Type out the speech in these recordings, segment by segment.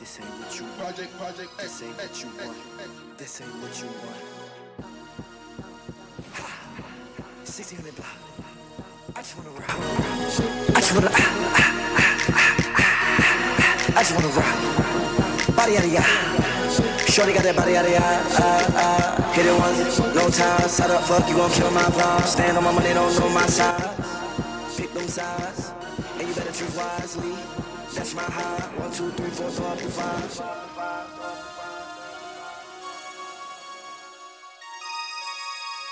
This ain't what you want. This ain't what you want. This ain't what you want. 1600 block. I just wanna rock. I just wanna. I just wanna rock. Body out of ya. Shorty got that body out of ya. Hit it once, no time. Side up, fuck, you gon' kill my vibe. Stand on my money, don't know my size. Pick them sides, and you better choose wisely. That's my high. 1, 2, 3, 4, 5, 5.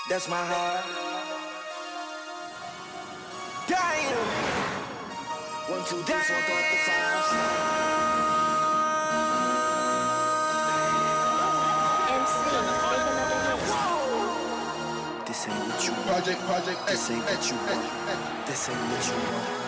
That's my heart. Damn. 1, 2, 3, 4, 5, 5. This ain't what you want. This ain't what you want. This ain't what you want.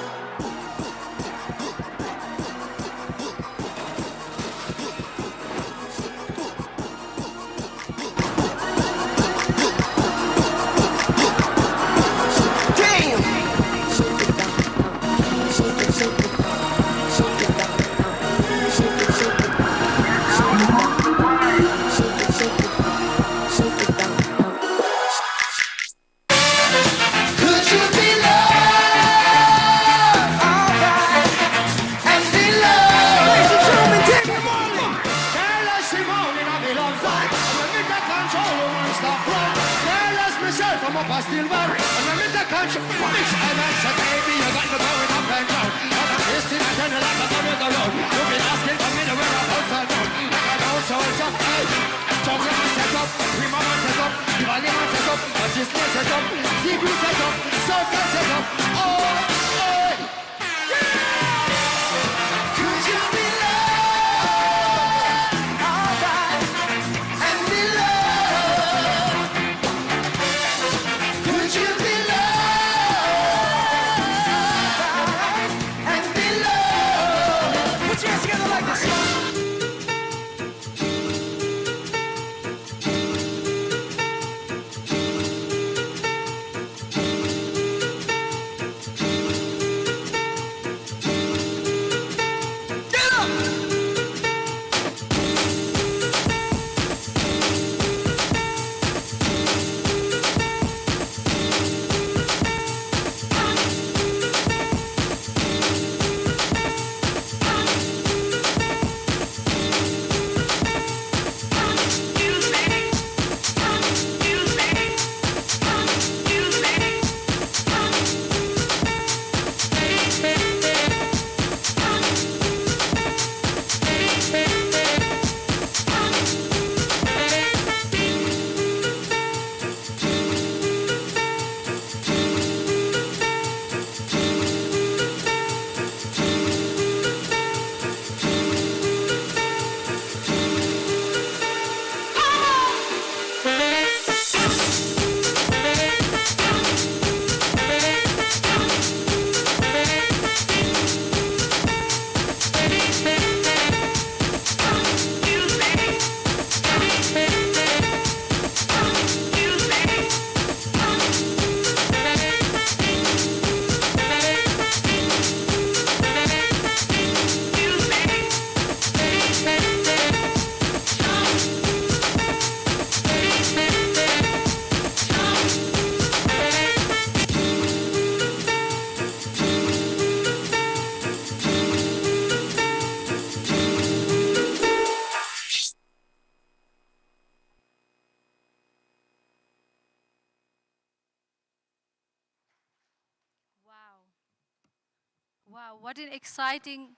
Wow, what an exciting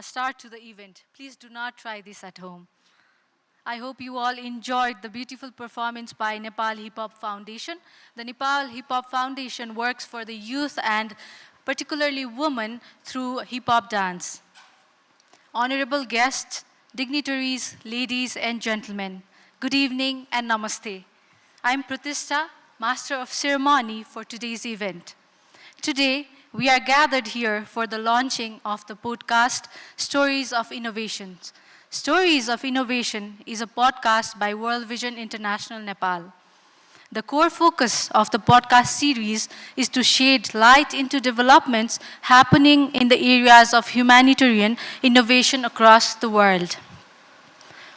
start to the event. Please do not try this at home. I hope you all enjoyed the beautiful performance by Nepal Hip Hop Foundation. The Nepal Hip Hop Foundation works for the youth and particularly women through hip hop dance. Honorable guests, dignitaries, ladies and gentlemen, good evening and namaste. I'm Pratishta, Master of Ceremony for today's event. Today, we are gathered here for the launching of the podcast Stories of Innovations. Stories of Innovation is a podcast by World Vision International Nepal. The core focus of the podcast series is to shed light into developments happening in the areas of humanitarian innovation across the world.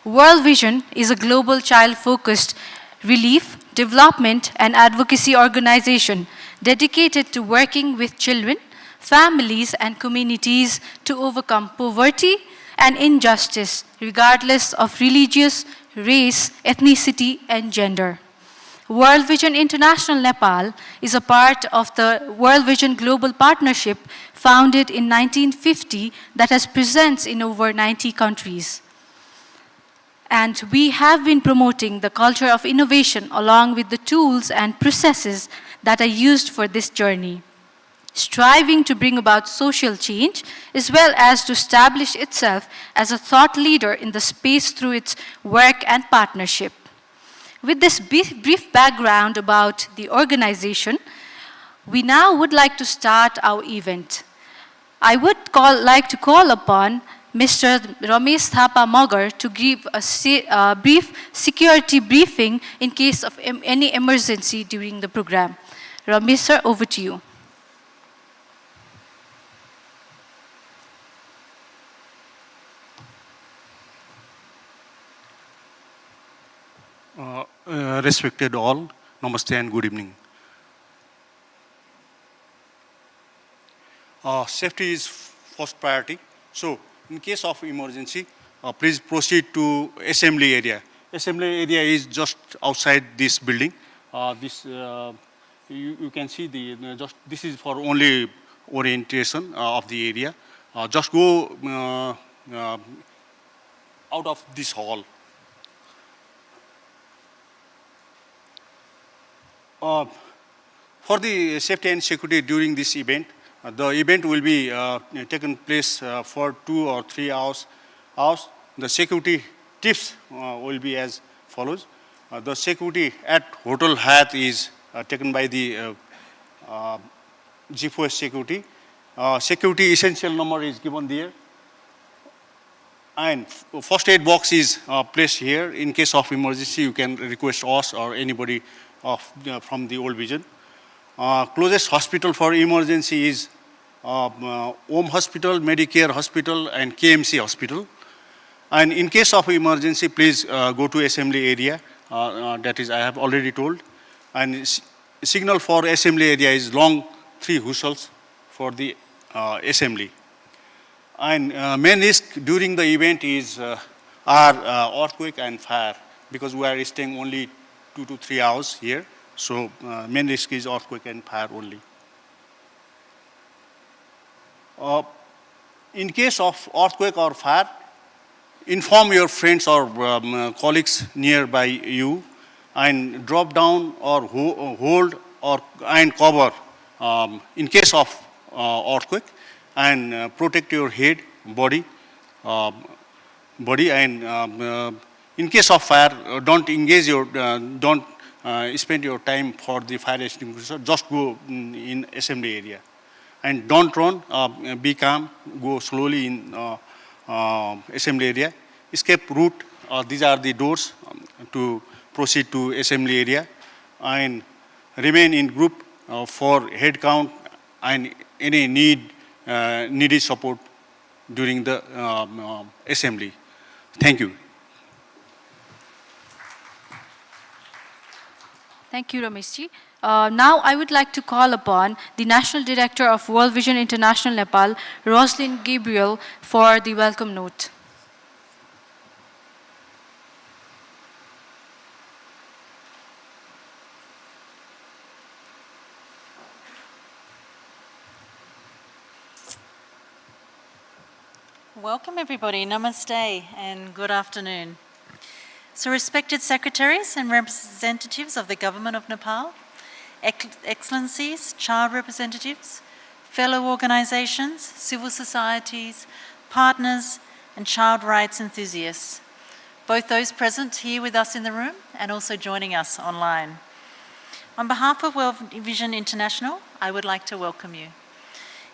World Vision is a global child-focused relief, development, and advocacy organization dedicated to working with children, families, and communities to overcome poverty and injustice, regardless of religious, race, ethnicity, and gender. World Vision International Nepal is a part of the World Vision Global Partnership founded in 1950 that has presence in over 90 countries. And we have been promoting the culture of innovation along with the tools and processes that are used for this journey, striving to bring about social change as well as to establish itself as a thought leader in the space through its work and partnership. With this brief background about the organization, we now would like to start our event. I would like to call upon Mr. Ramesh Thapa Magar to give a brief security briefing in case of any emergency during the program. Ramesh sir, over to you. Respected all, namaste and good evening. Safety is first priority. So, in case of emergency, please proceed to assembly area. Assembly area is just outside this building. You can see this is for only orientation of the area. Just go out of this hall. For the safety and security during this event, the event will be taken place for 2 or 3 hours. The security tips will be as follows. The security at Hotel Hyatt is taken by the G4 security. Security essential number is given there. And first aid box is placed here. In case of emergency, you can request us or anybody from the World Vision. Closest hospital for emergency is Om Hospital, Medicare Hospital, and KMC Hospital. And in case of emergency, please go to assembly area. That is, I have already told. And signal for assembly area is long 3 whistles for the assembly. And main risk during the event is earthquake and fire, because we are staying only 2 to 3 hours here. So main risk is earthquake and fire only. In case of earthquake or fire, inform your friends or colleagues nearby you and drop down or hold and cover in case of earthquake, and protect your head, body, and in case of fire, don't engage don't spend your time for the fire extinguisher. Just go in assembly area, and don't run. Be calm. Go slowly in assembly area. Escape route. These are the doors to proceed to assembly area, and remain in group for head count and any needed support during the assembly. Thank you. Thank you, Rameshji. Now I would like to call upon the National Director of World Vision International Nepal, Roslyn Gabriel, for the welcome note. Welcome everybody, namaste and good afternoon. So respected secretaries and representatives of the Government of Nepal, excellencies, child representatives, fellow organizations, civil societies, partners and child rights enthusiasts, both those present here with us in the room and also joining us online. On behalf of World Vision International, I would like to welcome you.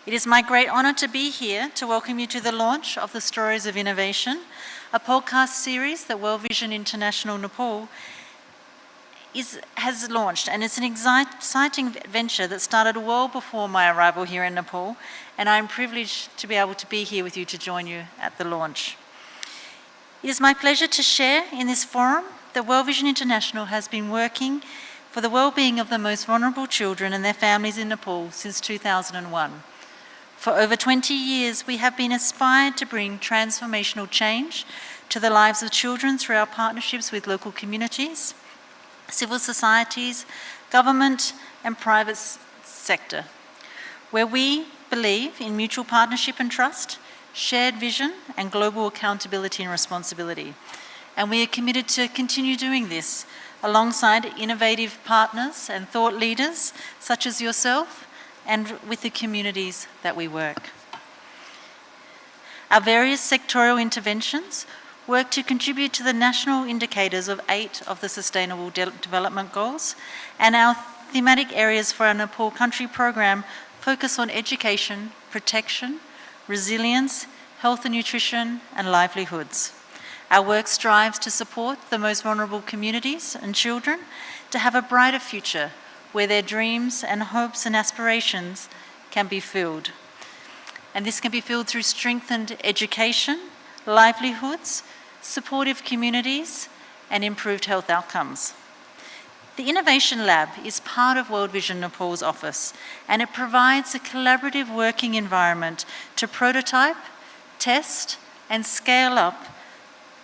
It is my great honor to be here to welcome you to the launch of the Stories of Innovation, a podcast series that World Vision International Nepal has launched, and it's an exciting venture that started well before my arrival here in Nepal, and I'm privileged to be able to be here with you to join you at the launch. It is my pleasure to share in this forum that World Vision International has been working for the well-being of the most vulnerable children and their families in Nepal since 2001. For over 20 years, we have been inspired to bring transformational change to the lives of children through our partnerships with local communities, civil societies, government, and private sector, where we believe in mutual partnership and trust, shared vision, and global accountability and responsibility. And we are committed to continue doing this alongside innovative partners and thought leaders such as yourself and with the communities that we work. Our various sectoral interventions work to contribute to the national indicators of 8 of the Sustainable Development Goals, and our thematic areas for our Nepal Country Program focus on education, protection, resilience, health and nutrition, and livelihoods. Our work strives to support the most vulnerable communities and children to have a brighter future where their dreams and hopes and aspirations can be filled. And this can be filled through strengthened education, livelihoods, supportive communities, and improved health outcomes. The Innovation Lab is part of World Vision Nepal's office, and it provides a collaborative working environment to prototype, test, and scale up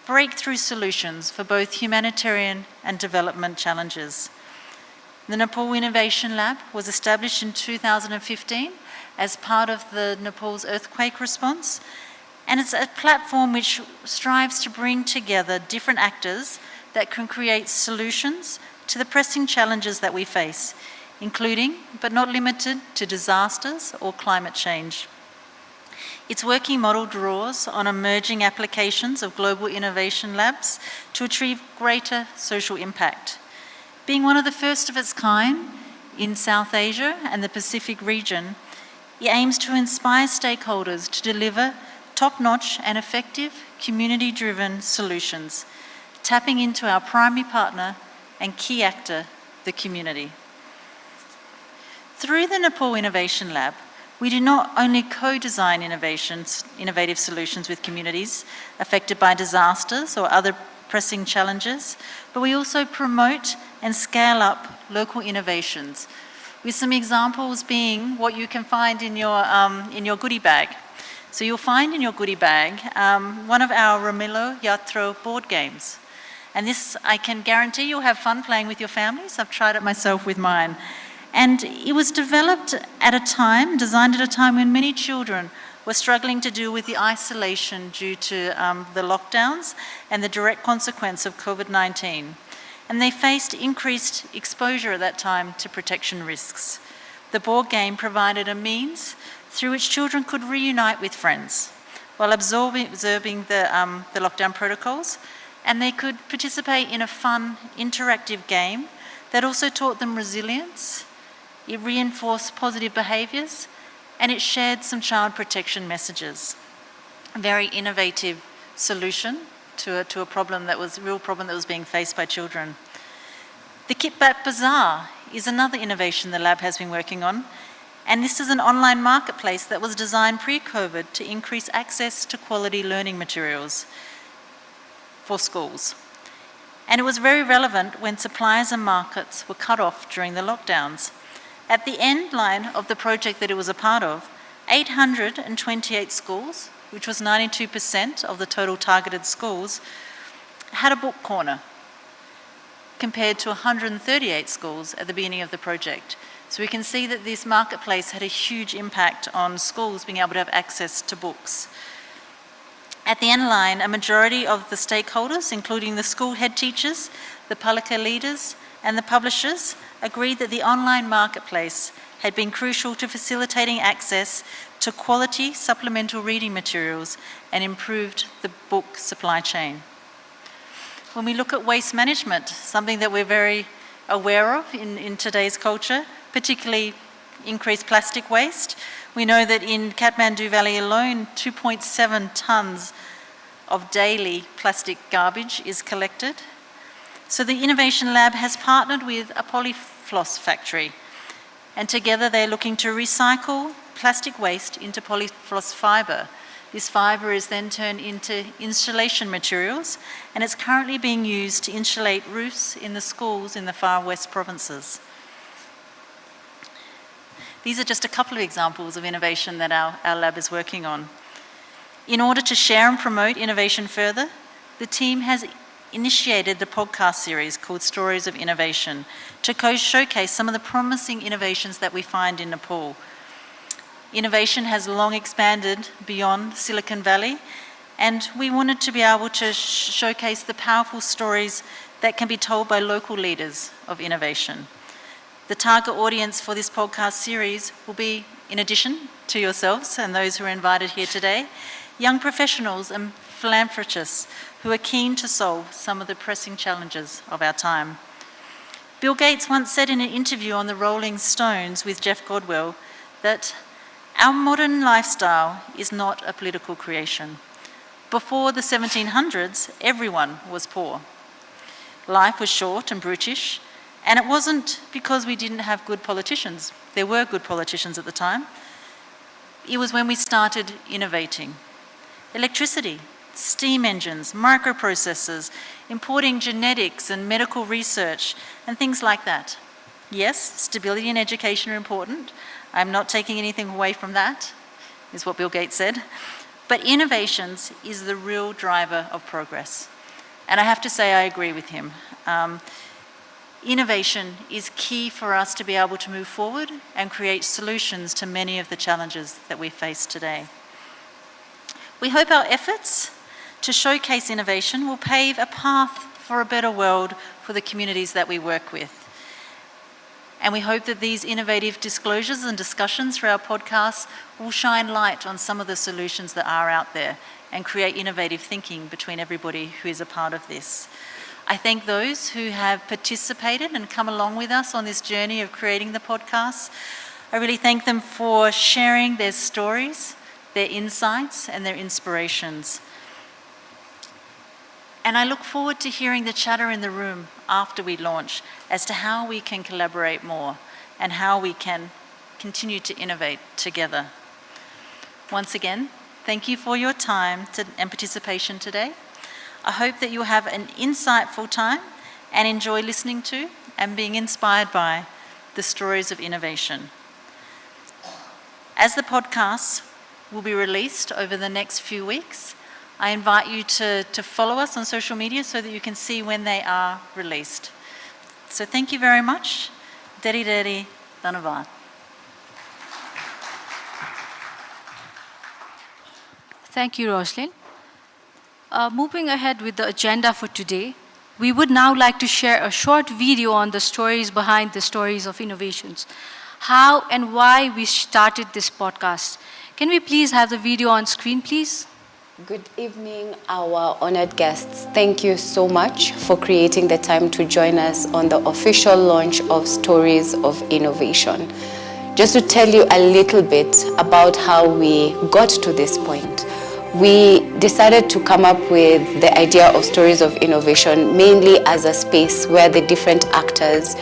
breakthrough solutions for both humanitarian and development challenges. The Nepal Innovation Lab was established in 2015 as part of the Nepal's earthquake response, and it's a platform which strives to bring together different actors that can create solutions to the pressing challenges that we face, including, but not limited to, disasters or climate change. Its working model draws on emerging applications of global innovation labs to achieve greater social impact. Being one of the first of its kind in South Asia and the Pacific region, it aims to inspire stakeholders to deliver top-notch and effective community-driven solutions, tapping into our primary partner and key actor, the community. Through the Nepal Innovation Lab, we do not only co-design innovative solutions with communities affected by disasters or other pressing challenges, but we also promote and scale up local innovations, with some examples being what you can find in your goodie bag. So you'll find in your goodie bag one of our Ramilo Yatro board games. And this, I can guarantee you'll have fun playing with your families. I've tried it myself with mine. And it was developed at a time, designed at a time when many children were struggling to deal with the isolation due to the lockdowns and the direct consequence of COVID-19. And they faced increased exposure at that time to protection risks. The board game provided a means through which children could reunite with friends while observing the lockdown protocols, and they could participate in a fun, interactive game that also taught them resilience, it reinforced positive behaviours, and it shared some child protection messages. A very innovative solution to a problem that was a real problem that was being faced by children. The Kitbat Bazaar is another innovation the lab has been working on, and this is an online marketplace that was designed pre-COVID to increase access to quality learning materials for schools. And it was very relevant when suppliers and markets were cut off during the lockdowns. At the end line of the project that it was a part of, 828 schools, which was 92% of the total targeted schools, had a book corner, compared to 138 schools at the beginning of the project. So we can see that this marketplace had a huge impact on schools being able to have access to books. At the end line, a majority of the stakeholders, including the school head teachers, the Palika leaders, and the publishers, agreed that the online marketplace had been crucial to facilitating access to quality supplemental reading materials and improved the book supply chain. When we look at waste management, something that we're very aware of in today's culture, particularly increased plastic waste, we know that in Kathmandu Valley alone, 2.7 tonnes of daily plastic garbage is collected. So the Innovation Lab has partnered with a polyfloss factory, and together they're looking to recycle plastic waste into polyfloss fibre. This fibre is then turned into insulation materials, and it's currently being used to insulate roofs in the schools in the far west provinces. These are just a couple of examples of innovation that our lab is working on. In order to share and promote innovation further, the team has initiated the podcast series called Stories of Innovation to showcase some of the promising innovations that we find in Nepal. Innovation has long expanded beyond Silicon Valley, and we wanted to be able to showcase the powerful stories that can be told by local leaders of innovation. The target audience for this podcast series will be, in addition to yourselves and those who are invited here today, young professionals and philanthropists who are keen to solve some of the pressing challenges of our time. Bill Gates once said in an interview on the Rolling Stones with Jeff Godwell that our modern lifestyle is not a political creation. Before the 1700s, everyone was poor. Life was short and brutish, and it wasn't because we didn't have good politicians. There were good politicians at the time. It was when we started innovating. Electricity, steam engines, microprocessors, importing genetics and medical research, and things like that. Yes, stability and education are important. I'm not taking anything away from that, is what Bill Gates said. But innovations is the real driver of progress. And I have to say I agree with him. Innovation is key for us to be able to move forward and create solutions to many of the challenges that we face today. We hope our efforts to showcase innovation will pave a path for a better world for the communities that we work with. And we hope that these innovative disclosures and discussions for our podcasts will shine light on some of the solutions that are out there and create innovative thinking between everybody who is a part of this. I thank those who have participated and come along with us on this journey of creating the podcasts. I really thank them for sharing their stories, their insights, and their inspirations. And I look forward to hearing the chatter in the room after we launch as to how we can collaborate more and how we can continue to innovate together. Once again, thank you for your time and participation today. I hope that you'll have an insightful time and enjoy listening to and being inspired by the stories of innovation. As the podcasts will be released over the next few weeks, I invite you to follow us on social media so that you can see when they are released. So thank you very much. Dari Dari Dhanavad. Thank you, Roslyn. Moving ahead with the agenda for today, we would now like to share a short video on the stories behind the stories of innovations, how and why we started this podcast. Can we please have the video on screen, please? Good evening, our honored guests. Thank you so much for creating the time to join us on the official launch of Stories of Innovation. Just to tell you a little bit about how we got to this point. We decided to come up with the idea of Stories of Innovation mainly as a space where the different actors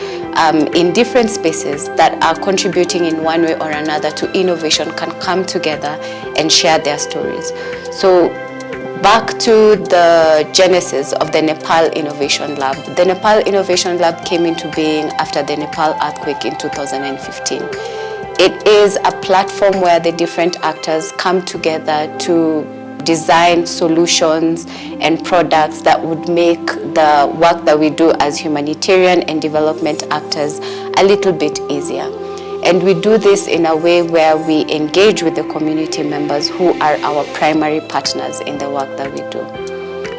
in different spaces that are contributing in one way or another to innovation can come together and share their stories. So back to the genesis of the Nepal Innovation Lab. The Nepal Innovation Lab came into being after the Nepal earthquake in 2015. It is a platform where the different actors come together to design solutions and products that would make the work that we do as humanitarian and development actors a little bit easier. And we do this in a way where we engage with the community members who are our primary partners in the work that we do.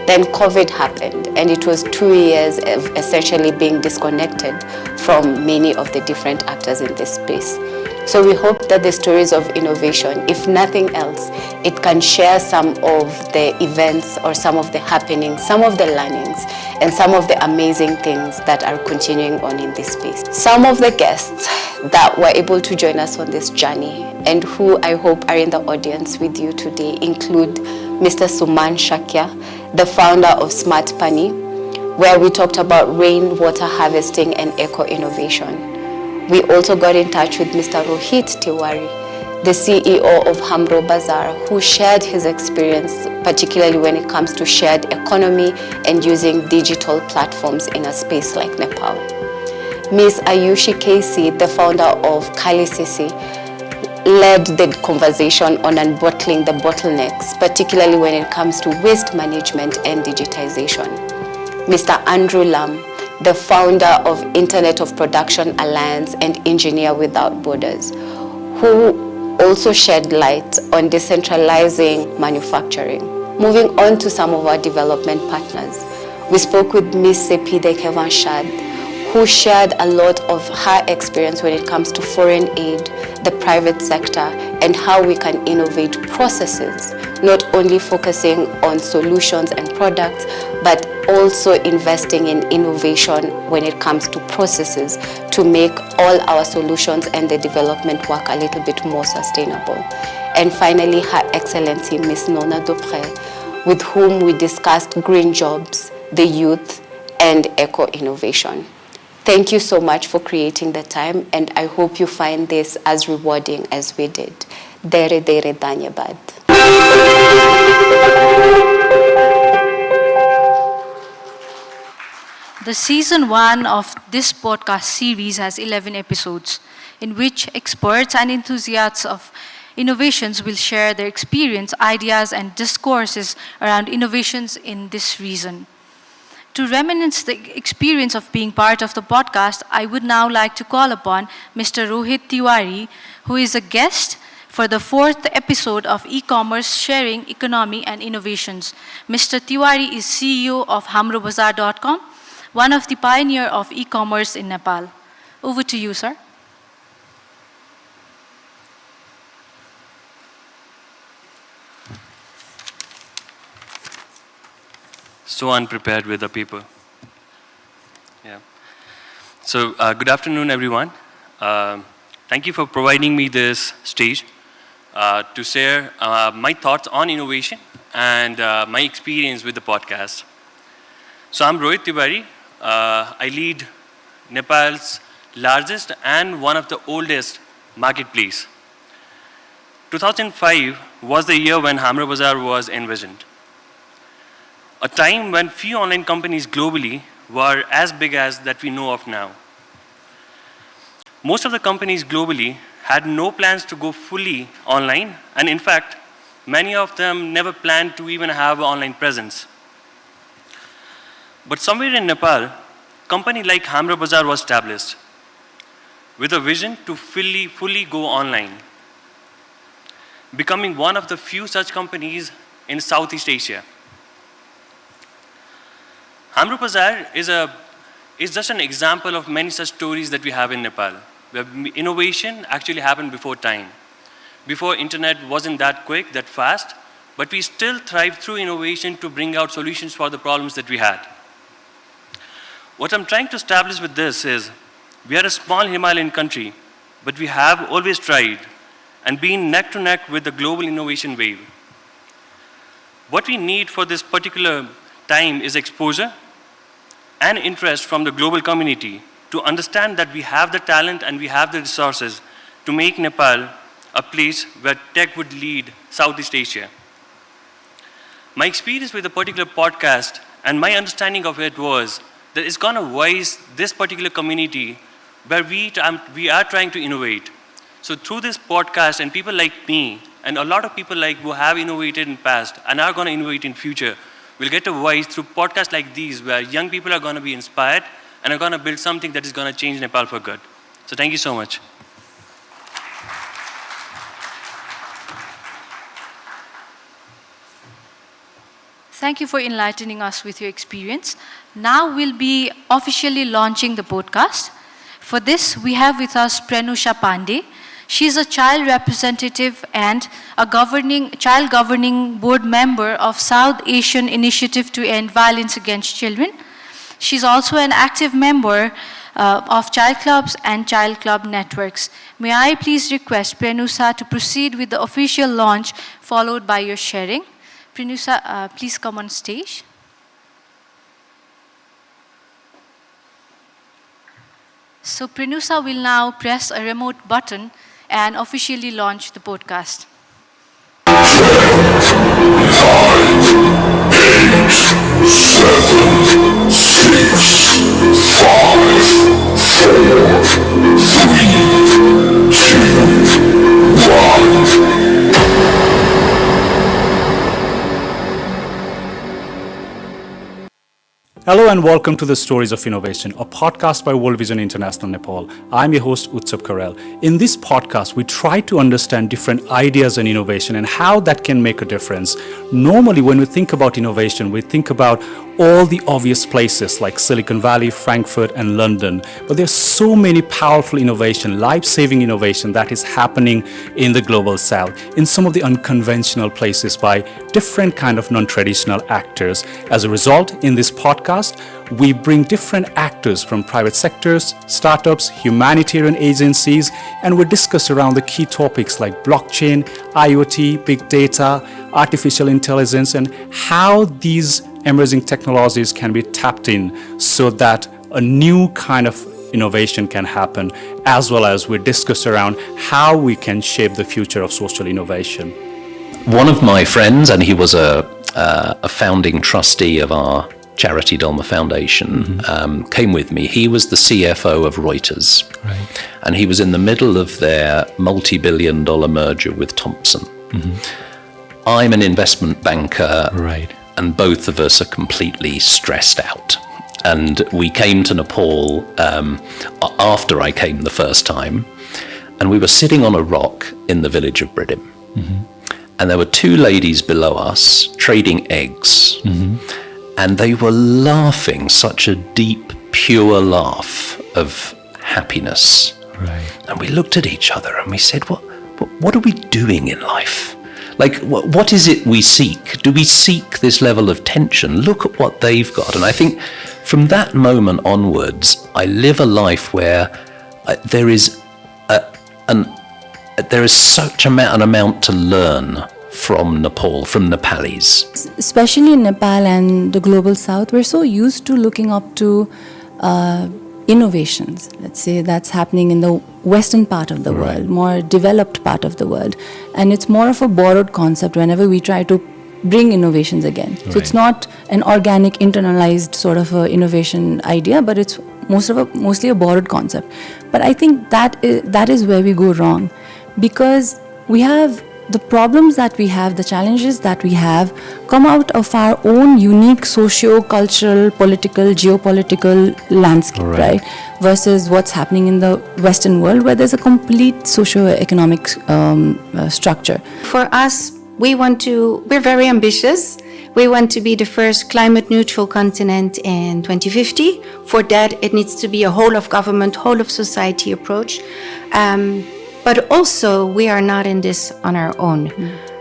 Then COVID happened, and it was 2 years of essentially being disconnected from many of the different actors in this space. So we hope that the Stories of Innovation, if nothing else, it can share some of the events or some of the happenings, some of the learnings, and some of the amazing things that are continuing on in this space. Some of the guests that were able to join us on this journey and who I hope are in the audience with you today include Mr. Suman Shakya, the founder of Smart Pani, where we talked about rainwater harvesting and eco-innovation. We also got in touch with Mr. Rohit Tiwari, the CEO of Hamro Bazaar, who shared his experience, particularly when it comes to shared economy and using digital platforms in a space like Nepal. Ms. Ayushi Casey, the founder of Kali Sisi, led the conversation on unbottling the bottlenecks, particularly when it comes to waste management and digitization. Mr. Andrew Lam, the founder of Internet of Production Alliance and Engineer Without Borders, who also shed light on decentralizing manufacturing. Moving on to some of our development partners, we spoke with Ms. Sepide Kevanshad, who shared a lot of her experience when it comes to foreign aid, the private sector, and how we can innovate processes, not only focusing on solutions and products, but also investing in innovation when it comes to processes to make all our solutions and the development work a little bit more sustainable. And finally, Her Excellency Ms. Nona Dupré, with whom we discussed green jobs, the youth, and eco-innovation. Thank you so much for creating the time, and I hope you find this as rewarding as we did. Dere dere dhanyabad. The season 1 of this podcast series has 11 episodes, in which experts and enthusiasts of innovations will share their experience, ideas, and discourses around innovations in this region. To reminisce the experience of being part of the podcast, I would now like to call upon Mr. Rohit Tiwari, who is a guest for the 4th episode of E-Commerce Sharing Economy and Innovations. Mr. Tiwari is CEO of HamroBazaar.com, one of the pioneer of e-commerce in Nepal. Over to you, sir. So unprepared with the paper. Yeah. So good afternoon, everyone. Thank you for providing me this stage to share my thoughts on innovation and my experience with the podcast. So I'm Rohit Tiwari. I lead Nepal's largest and one of the oldest marketplace. 2005 was the year when Hamro Bazaar was envisioned. A time when few online companies globally were as big as that we know of now. Most of the companies globally had no plans to go fully online, and in fact, many of them never planned to even have an online presence. But somewhere in Nepal, a company like Hamro Bazaar was established with a vision to fully go online, becoming one of the few such companies in Southeast Asia. Hamro Bazaar is just an example of many such stories that we have in Nepal, where innovation actually happened before time. Before internet wasn't that quick, that fast, but we still thrived through innovation to bring out solutions for the problems that we had. What I'm trying to establish with this is, we are a small Himalayan country, but we have always tried and been neck to neck with the global innovation wave. What we need for this particular time is exposure and interest from the global community to understand that we have the talent and we have the resources to make Nepal a place where tech would lead Southeast Asia. My experience with the particular podcast and my understanding of it was that it's going to voice this particular community where we are trying to innovate. So through this podcast and people like me and a lot of people like who have innovated in past and are going to innovate in future, we'll get a voice through podcasts like these where young people are going to be inspired and are going to build something that is going to change Nepal for good. So thank you so much. Thank you for enlightening us with your experience. Now we'll be officially launching the podcast. For this, we have with us Pranusha Pandey. She's a child representative and a child governing board member of South Asian Initiative to End Violence Against Children. She's also an active member of child clubs and child club networks. May I please request Pranusha to proceed with the official launch, followed by your sharing. Pranusha, please come on stage. So Prenusa will now press a remote button and officially launch the podcast. Hello and welcome to the Stories of Innovation, a podcast by World Vision International Nepal. I'm your host, Utsav Karel. In this podcast, we try to understand different ideas and innovation and how that can make a difference. Normally, when we think about innovation, we think about all the obvious places like Silicon Valley, Frankfurt, and London. But there's so many powerful innovation, life-saving innovation that is happening in the global south, in some of the unconventional places by different kind of non-traditional actors. As a result, in this podcast, we bring different actors from private sectors, startups, humanitarian agencies, and we discuss around the key topics like blockchain, IoT, big data, artificial intelligence, and how these emerging technologies can be tapped in so that a new kind of innovation can happen, as well as we discuss around how we can shape the future of social innovation. One of my friends, and he was a founding trustee of our charity Dolma Foundation, came with me. He was the CFO of Reuters, right. And he was in the middle of their multi-billion-dollar merger with Thomson. I'm an investment banker, right, and both of us are completely stressed out. And we came to Nepal after I came the first time, and we were sitting on a rock in the village of Bridim. And there were two ladies below us trading eggs. And they were laughing, such a deep, pure laugh of happiness. Right. And we looked at each other and we said, what are we doing in life? Like, what is it we seek? Do we seek this level of tension? Look at what they've got. And I think from that moment onwards, I live a life where there is such an amount to learn from Nepal, from Nepalis. Especially in Nepal and the global south, we're so used to looking up to innovations, let's say, that's happening in the western part of the world, more developed part of the world. And it's more of a borrowed concept whenever we try to bring innovations again. So it's not an organic, internalized sort of a innovation idea, but it's mostly a borrowed concept. But I think that is where we go wrong, because we have the problems that we have, the challenges that we have, come out of our own unique socio-cultural, political, geopolitical landscape, right? Versus what's happening in the Western world, where there's a complete socio-economic structure. For us, we're very ambitious. We want to be the first climate neutral continent in 2050. For that, it needs to be a whole of government, whole of society approach. But also, we are not in this on our own.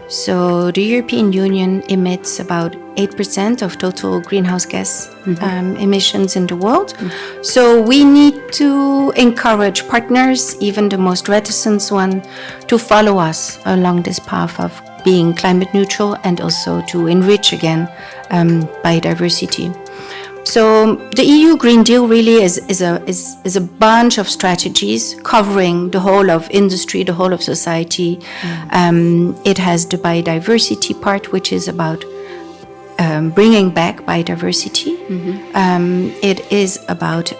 So the European Union emits about 8% of total greenhouse gas emissions in the world. So we need to encourage partners, even the most reticent one, to follow us along this path of being climate neutral and also to enrich again biodiversity. So the EU Green Deal really is a bunch of strategies covering the whole of industry, the whole of society. It has the biodiversity part, which is about bringing back biodiversity. It is about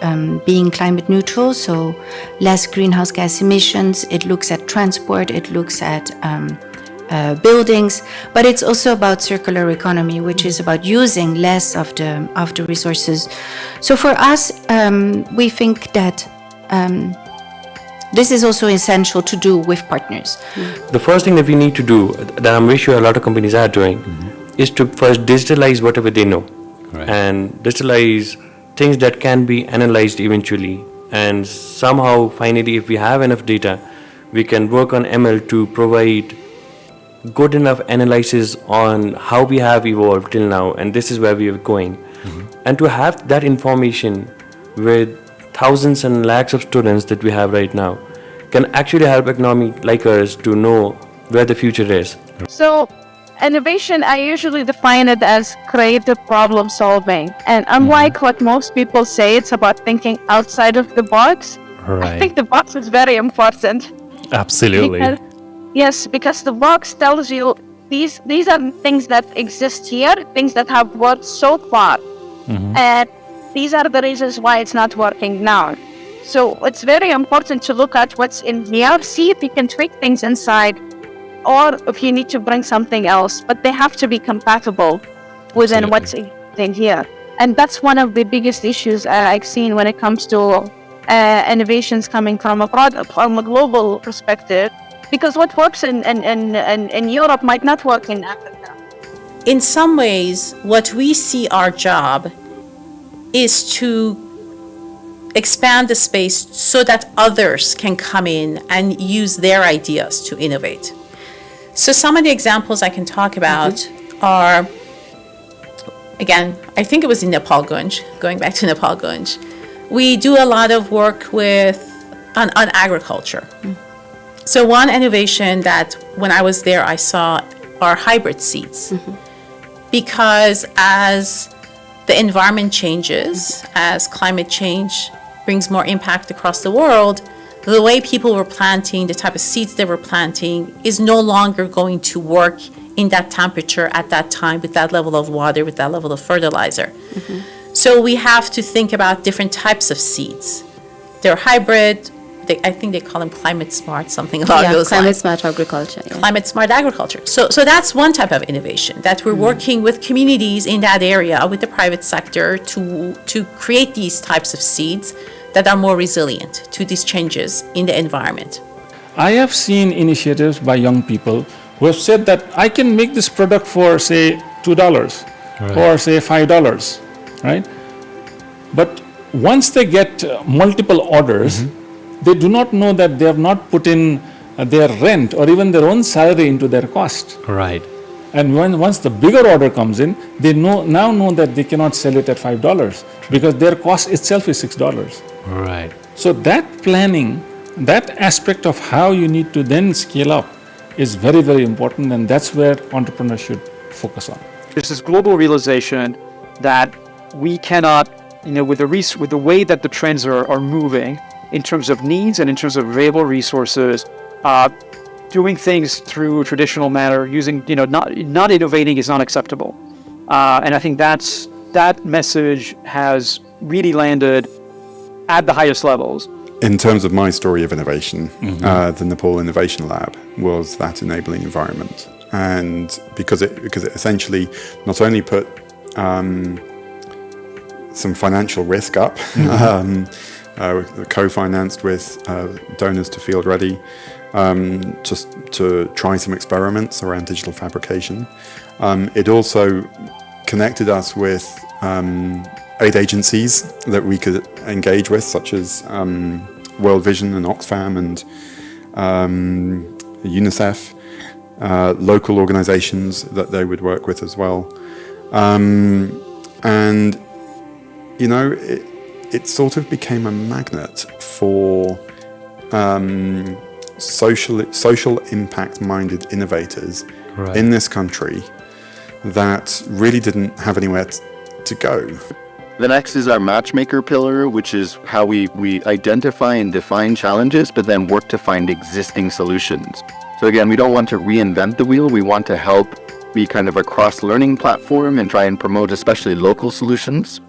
being climate neutral, so less greenhouse gas emissions. It looks at transport, it looks at buildings, but it's also about circular economy, which is about using less of the resources. So for us, we think that this is also essential to do with partners. The first thing that we need to do, that I'm very sure a lot of companies are doing, is to first digitalize whatever they know, and digitalize things that can be analyzed eventually. And somehow, finally, if we have enough data, we can work on ML to provide good enough analysis on how we have evolved till now, and this is where we are going. And to have that information with thousands and lakhs of students that we have right now can actually help economy like ours to know where the future is. So innovation, I usually define it as creative problem solving. And unlike what most people say, it's about thinking outside of the box. I think the box is very important. Absolutely. Yes, because the box tells you these are things that exist here, things that have worked so far, and these are the reasons why it's not working now. So it's very important to look at what's in here, see if you can tweak things inside, or if you need to bring something else, but they have to be compatible within what's in here. And that's one of the biggest issues I've seen when it comes to innovations coming from from a global perspective, because what works in Europe might not work in Africa. In some ways, what we see our job is to expand the space so that others can come in and use their ideas to innovate. So some of the examples I can talk about are, again, I think it was in Nepal Gunj, going back to Nepal Gunj. We do a lot of work on agriculture. So one innovation that when I was there I saw are hybrid seeds. Because as the environment changes, as climate change brings more impact across the world, the way people were planting, the type of seeds they were planting is no longer going to work in that temperature at that time with that level of water, with that level of fertilizer. So we have to think about different types of seeds. They're hybrid. I think they call them climate smart, something along those climate lines. smart agriculture. Yeah. Climate smart agriculture. So that's one type of innovation that we're working with communities in that area, with the private sector, to create these types of seeds that are more resilient to these changes in the environment. I have seen initiatives by young people who have said that I can make this product for, say, $2 or, say, $5, right? But once they get multiple orders, they do not know that they have not put in their rent or even their own salary into their cost. Right. And once the bigger order comes in, they now know that they cannot sell it at $5 because their cost itself is $6. Right. So that planning, that aspect of how you need to then scale up is very, very important, and that's where entrepreneurs should focus on. There's this global realization that we cannot, with the way that the trends are moving in terms of needs and in terms of available resources, doing things through a traditional manner, using, not innovating is not acceptable. And I think that message has really landed at the highest levels. In terms of my story of innovation, the Nepal Innovation Lab was that enabling environment. And because it essentially not only put some financial risk up, co-financed with donors to Field Ready, just to try some experiments around digital fabrication. It also connected us with aid agencies that we could engage with, such as World Vision and Oxfam and UNICEF, local organizations that they would work with as well. And, it sort of became a magnet for social impact-minded innovators in this country that really didn't have anywhere to go. The next is our matchmaker pillar, which is how we identify and define challenges, but then work to find existing solutions. So again, we don't want to reinvent the wheel. We want to help be kind of a cross-learning platform and try and promote especially local solutions,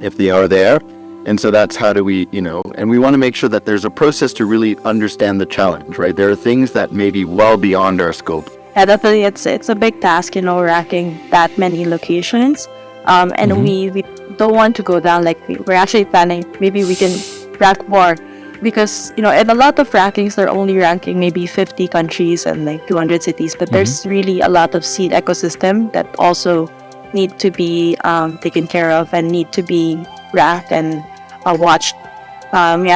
if they are there. And so that's how do we, and we want to make sure that there's a process to really understand the challenge, right? There are things that may be well beyond our scope. Yeah, definitely, it's a big task, racking that many locations. And we don't want to go down, we're actually planning, maybe we can rack more, because, in a lot of rankings, they're only ranking maybe 50 countries and 200 cities, but there's really a lot of seed ecosystem that also need to be taken care of and need to be racked and watched.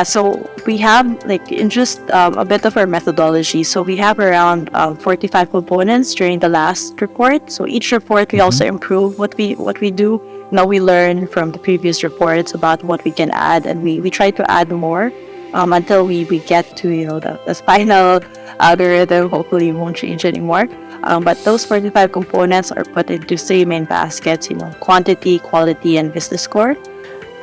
So we have in just a bit of our methodology. So we have around 45 components during the last report. So each report we also improve what we do. Now we learn from the previous reports about what we can add, and we try to add more until we get to the final algorithm. Hopefully it won't change anymore. But those 45 components are put into three main baskets: quantity, quality, and business score.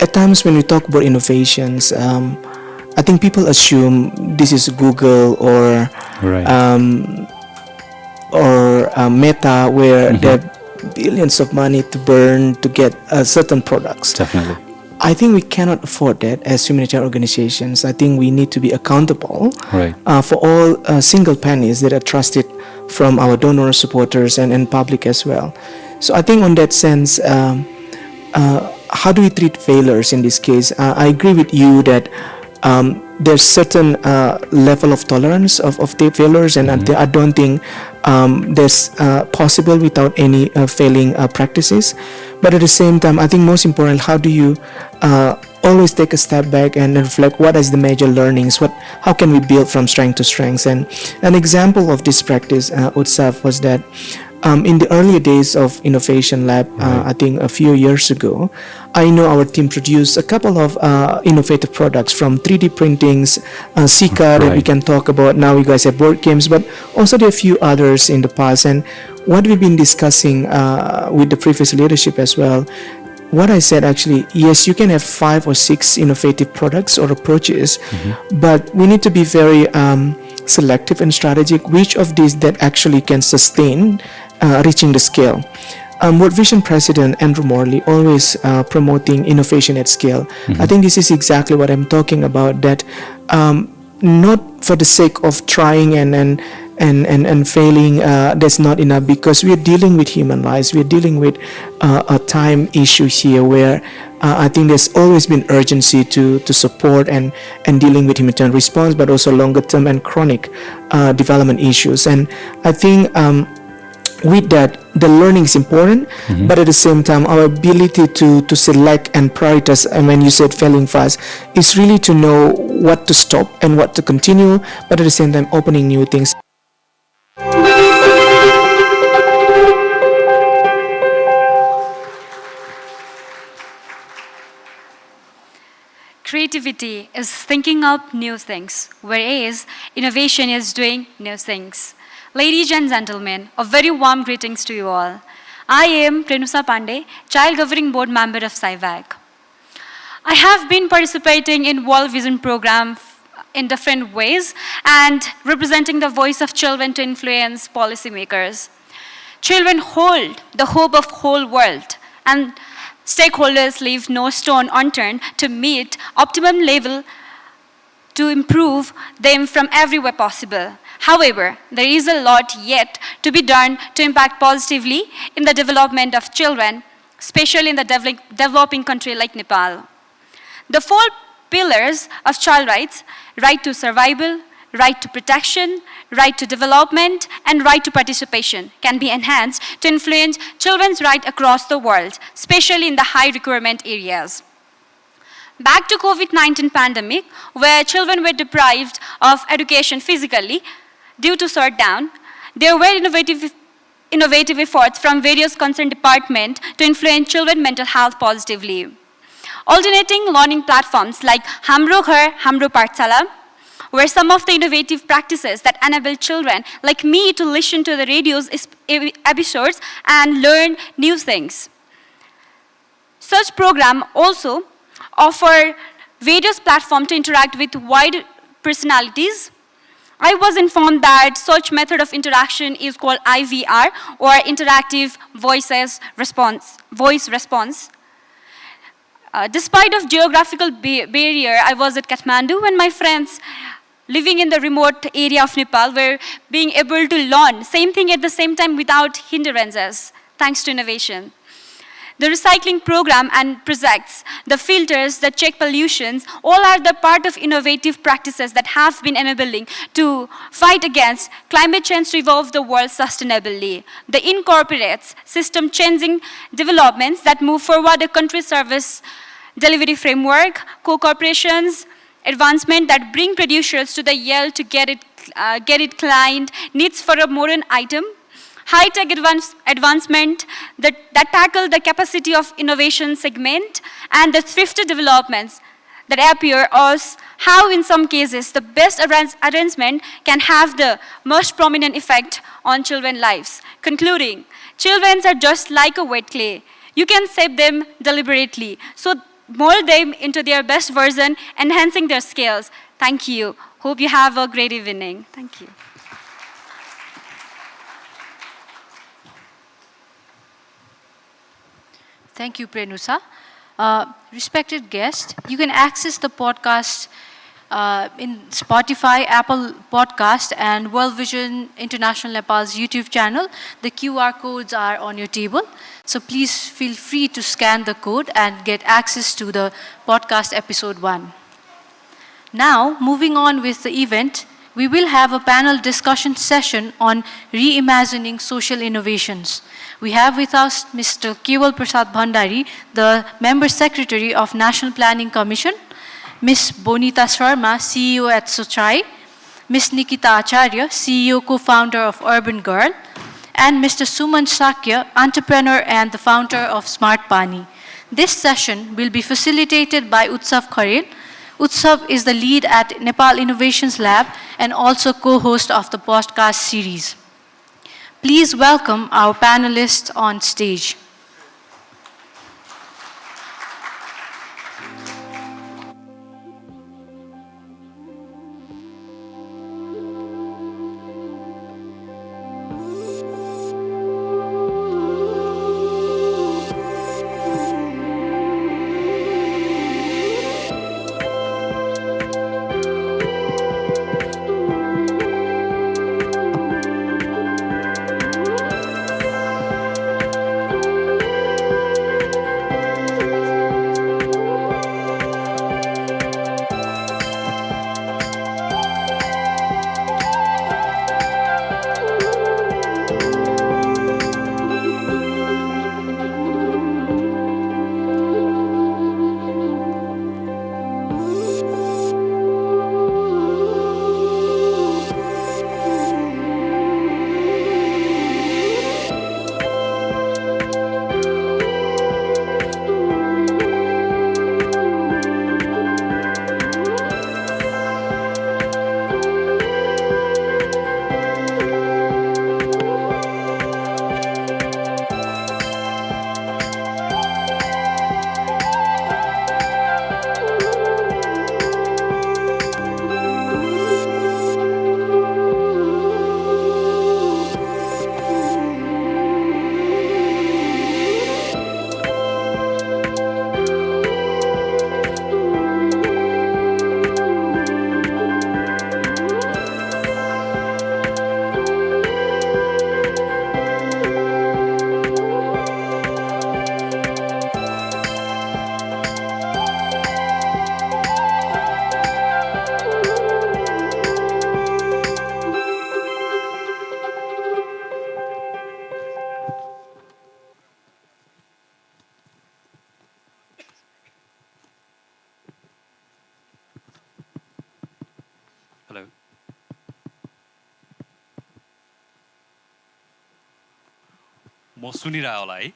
At times when we talk about innovations, I I think people assume this is Google or Meta, where there are billions of money to burn to get certain products. Definitely. I think we cannot afford that as humanitarian organizations. I think we need to be accountable for all single pennies that are trusted from our donors, supporters, and public as well. So I think on that sense, how do we treat failures in this case? I agree with you that there's certain level of tolerance of failures, and I don't think there's possible without any failing practices. But at the same time, I think most important, how do you always take a step back and reflect what is the major learnings, how can we build from strength to strength. And an example of this practice, Utsav, was that in the earlier days of Innovation Lab, I think a few years ago, I know our team produced a couple of innovative products, from 3D printings, Sika that we can talk about. Now you guys have board games, but also there are a few others in the past. And what we've been discussing with the previous leadership as well, what I said actually, yes, you can have 5 or 6 innovative products or approaches, but we need to be very selective and strategic, which of these that actually can sustain reaching the scale. World Vision President Andrew Morley always promoting innovation at scale. I think this is exactly what I'm talking about, that not for the sake of trying and failing, that's not enough, because we are dealing with human lives. We are dealing with a time issue here where I think there's always been urgency to support and dealing with humanitarian response, but also longer term and chronic development issues. And I think with that, the learning is important, but at the same time, our ability to select and prioritize, and when you said failing fast, is really to know what to stop and what to continue, but at the same time, opening new things. Creativity is thinking up new things, whereas innovation is doing new things. Ladies and gentlemen, a very warm greetings to you all. I am Prenusa Pandey, Child Governing Board Member of SciVac. I have been participating in World Vision program in different ways and representing the voice of children to influence policymakers. Children hold the hope of whole world, and stakeholders leave no stone unturned to meet optimum level to improve them from everywhere possible. However, there is a lot yet to be done to impact positively in the development of children, especially in the developing country like Nepal. The 4 pillars of child rights, right to survival, right to protection, right to development, and right to participation, can be enhanced to influence children's rights across the world, especially in the high requirement areas. Back to COVID-19 pandemic, where children were deprived of education physically due to shutdown, there were innovative efforts from various concerned departments to influence children's mental health positively. Alternating learning platforms like Hamro Ghar, Hamro Pathshala were some of the innovative practices that enable children like me to listen to the radio's episodes and learn new things. Such program also offer various platforms to interact with wide personalities. I was informed that such method of interaction is called IVR, or interactive voice response. Despite of geographical barrier, I was at Kathmandu when my friends living in the remote area of Nepal were being able to learn same thing at the same time without hindrances, thanks to innovation. The recycling program and projects, the filters that check pollutions, all are the part of innovative practices that have been enabling to fight against climate change to evolve the world sustainably. They incorporates system-changing developments that move forward a country service delivery framework, co-corporations, advancement that bring producers to the yield to get it client needs for a modern item, high-tech advancement that tackle the capacity of innovation segment, and the thrifty developments that appear as how in some cases the best arrangement can have the most prominent effect on children's lives. Concluding, children are just like a wet clay. You can shape them deliberately, so mold them into their best version, enhancing their skills. Thank you. Hope you have a great evening. Thank you. Thank you, Prenusa. Respected guest, you can access the podcast in Spotify, Apple Podcast, and World Vision International Nepal's YouTube channel. The QR codes are on your table. So please feel free to scan the code and get access to the podcast episode 1. Now, moving on with the event, we will have a panel discussion session on reimagining social innovations. We have with us Mr. Kewal Prasad Bhandari, the Member Secretary of National Planning Commission, Ms. Bonita Sharma, CEO at Sochai, Ms. Nikita Acharya, CEO co-founder of Urban Girl, and Mr. Suman Shakya, entrepreneur and the founder of Smart Pani. This session will be facilitated by Utsav Kharel. Utsav is the lead at Nepal Innovations Lab and also co-host of the podcast series. Please welcome our panelists on stage. Hello. म सुनिरह होला है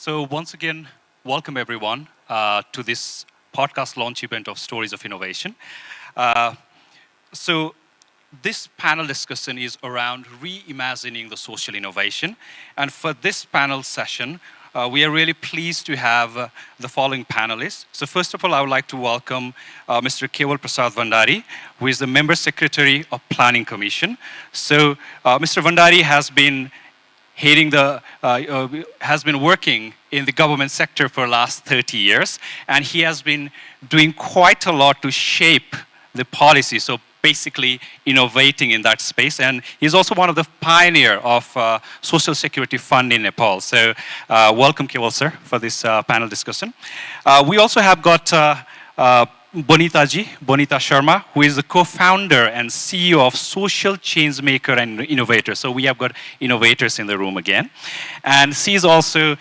So once again, welcome everyone to this podcast launch event of Stories of Innovation. So this panel discussion is around reimagining the social innovation. And for this panel session, we are really pleased to have the following panelists. So first of all, I would like to welcome Mr. Kewal Prasad Bhandari, who is the Member Secretary of Planning Commission. So Mr. Bhandari has been has been working in the government sector for the last 30 years, and he has been doing quite a lot to shape the policy. So basically innovating in that space, and he's also one of the pioneer of Social Security Fund in Nepal. So welcome, Kewal, sir, for this panel discussion. We also have got Bonita Sharma, who is the co-founder and CEO of Social Changemaker and Innovator. So we have got innovators in the room again. And she's also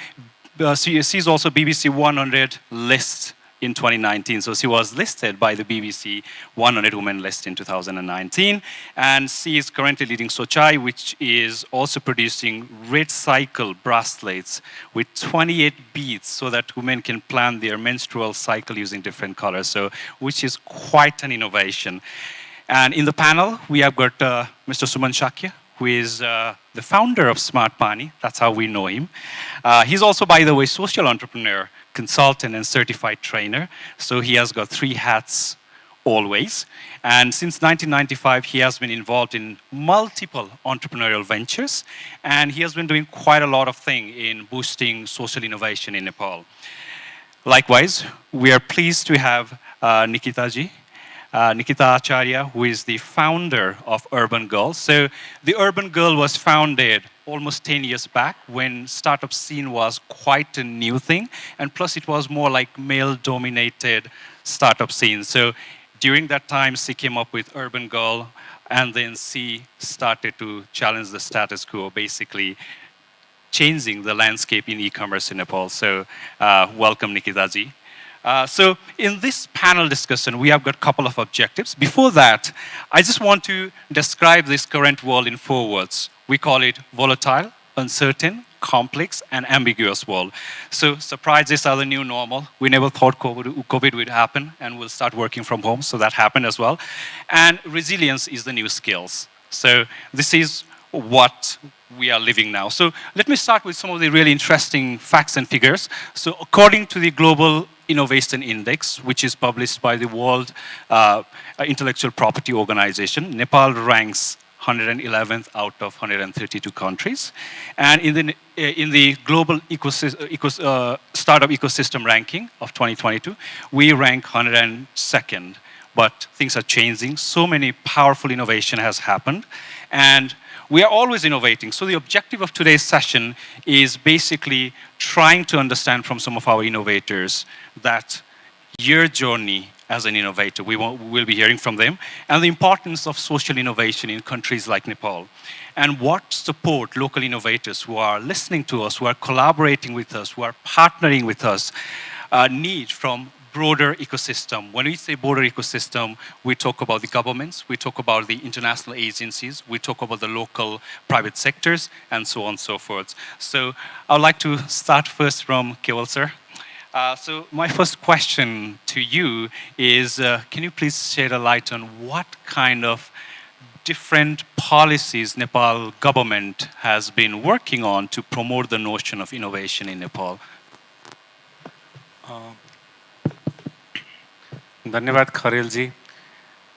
BBC 100 list in 2019. So she was listed by the BBC 100 Women list in 2019. And she is currently leading Sochai, which is also producing red cycle bracelets with 28 beads so that women can plan their menstrual cycle using different colors. So, which is quite an innovation. And in the panel, we have got Mr. Suman Shakya, who is the founder of Smart Pani. That's how we know him. He's also, by the way, social entrepreneur, consultant and certified trainer. So he has got 3 hats always. And since 1995, he has been involved in multiple entrepreneurial ventures. And he has been doing quite a lot of things in boosting social innovation in Nepal. Likewise, we are pleased to have Nikita Acharya, who is the founder of Urban Girl. So the Urban Girl was founded almost 10 years back when startup scene was quite a new thing. And plus it was more like male-dominated startup scene. So during that time, she came up with Urban Girl, and then she started to challenge the status quo, basically changing the landscape in e-commerce in Nepal. So welcome, Nikitaji. So in this panel discussion, we have got a couple of objectives. Before that, I just want to describe this current world in 4 words. We call it volatile, uncertain, complex, and ambiguous world. So surprises are the new normal. We never thought COVID would happen, and we'll start working from home, so that happened as well. And resilience is the new skills. So this is what we are living now. So let me start with some of the really interesting facts and figures. So according to the Global Innovation Index, which is published by the World Intellectual Property Organization, Nepal ranks 111th out of 132 countries. And in the global startup ecosystem ranking of 2022, we rank 102nd. But things are changing. So many powerful innovation has happened. And we are always innovating. So the objective of today's session is basically trying to understand from some of our innovators that your journey as an innovator, we will be hearing from them, and the importance of social innovation in countries like Nepal, and what support local innovators who are listening to us, who are collaborating with us, who are partnering with us, need from broader ecosystem. When we say broader ecosystem, we talk about the governments, we talk about the international agencies, we talk about the local private sectors, and so on and so forth. So I would like to start first from Kewal sir. So my first question to you is, can you please shed a light on what kind of different policies Nepal government has been working on to promote the notion of innovation in Nepal? धन्यवाद खरेलजी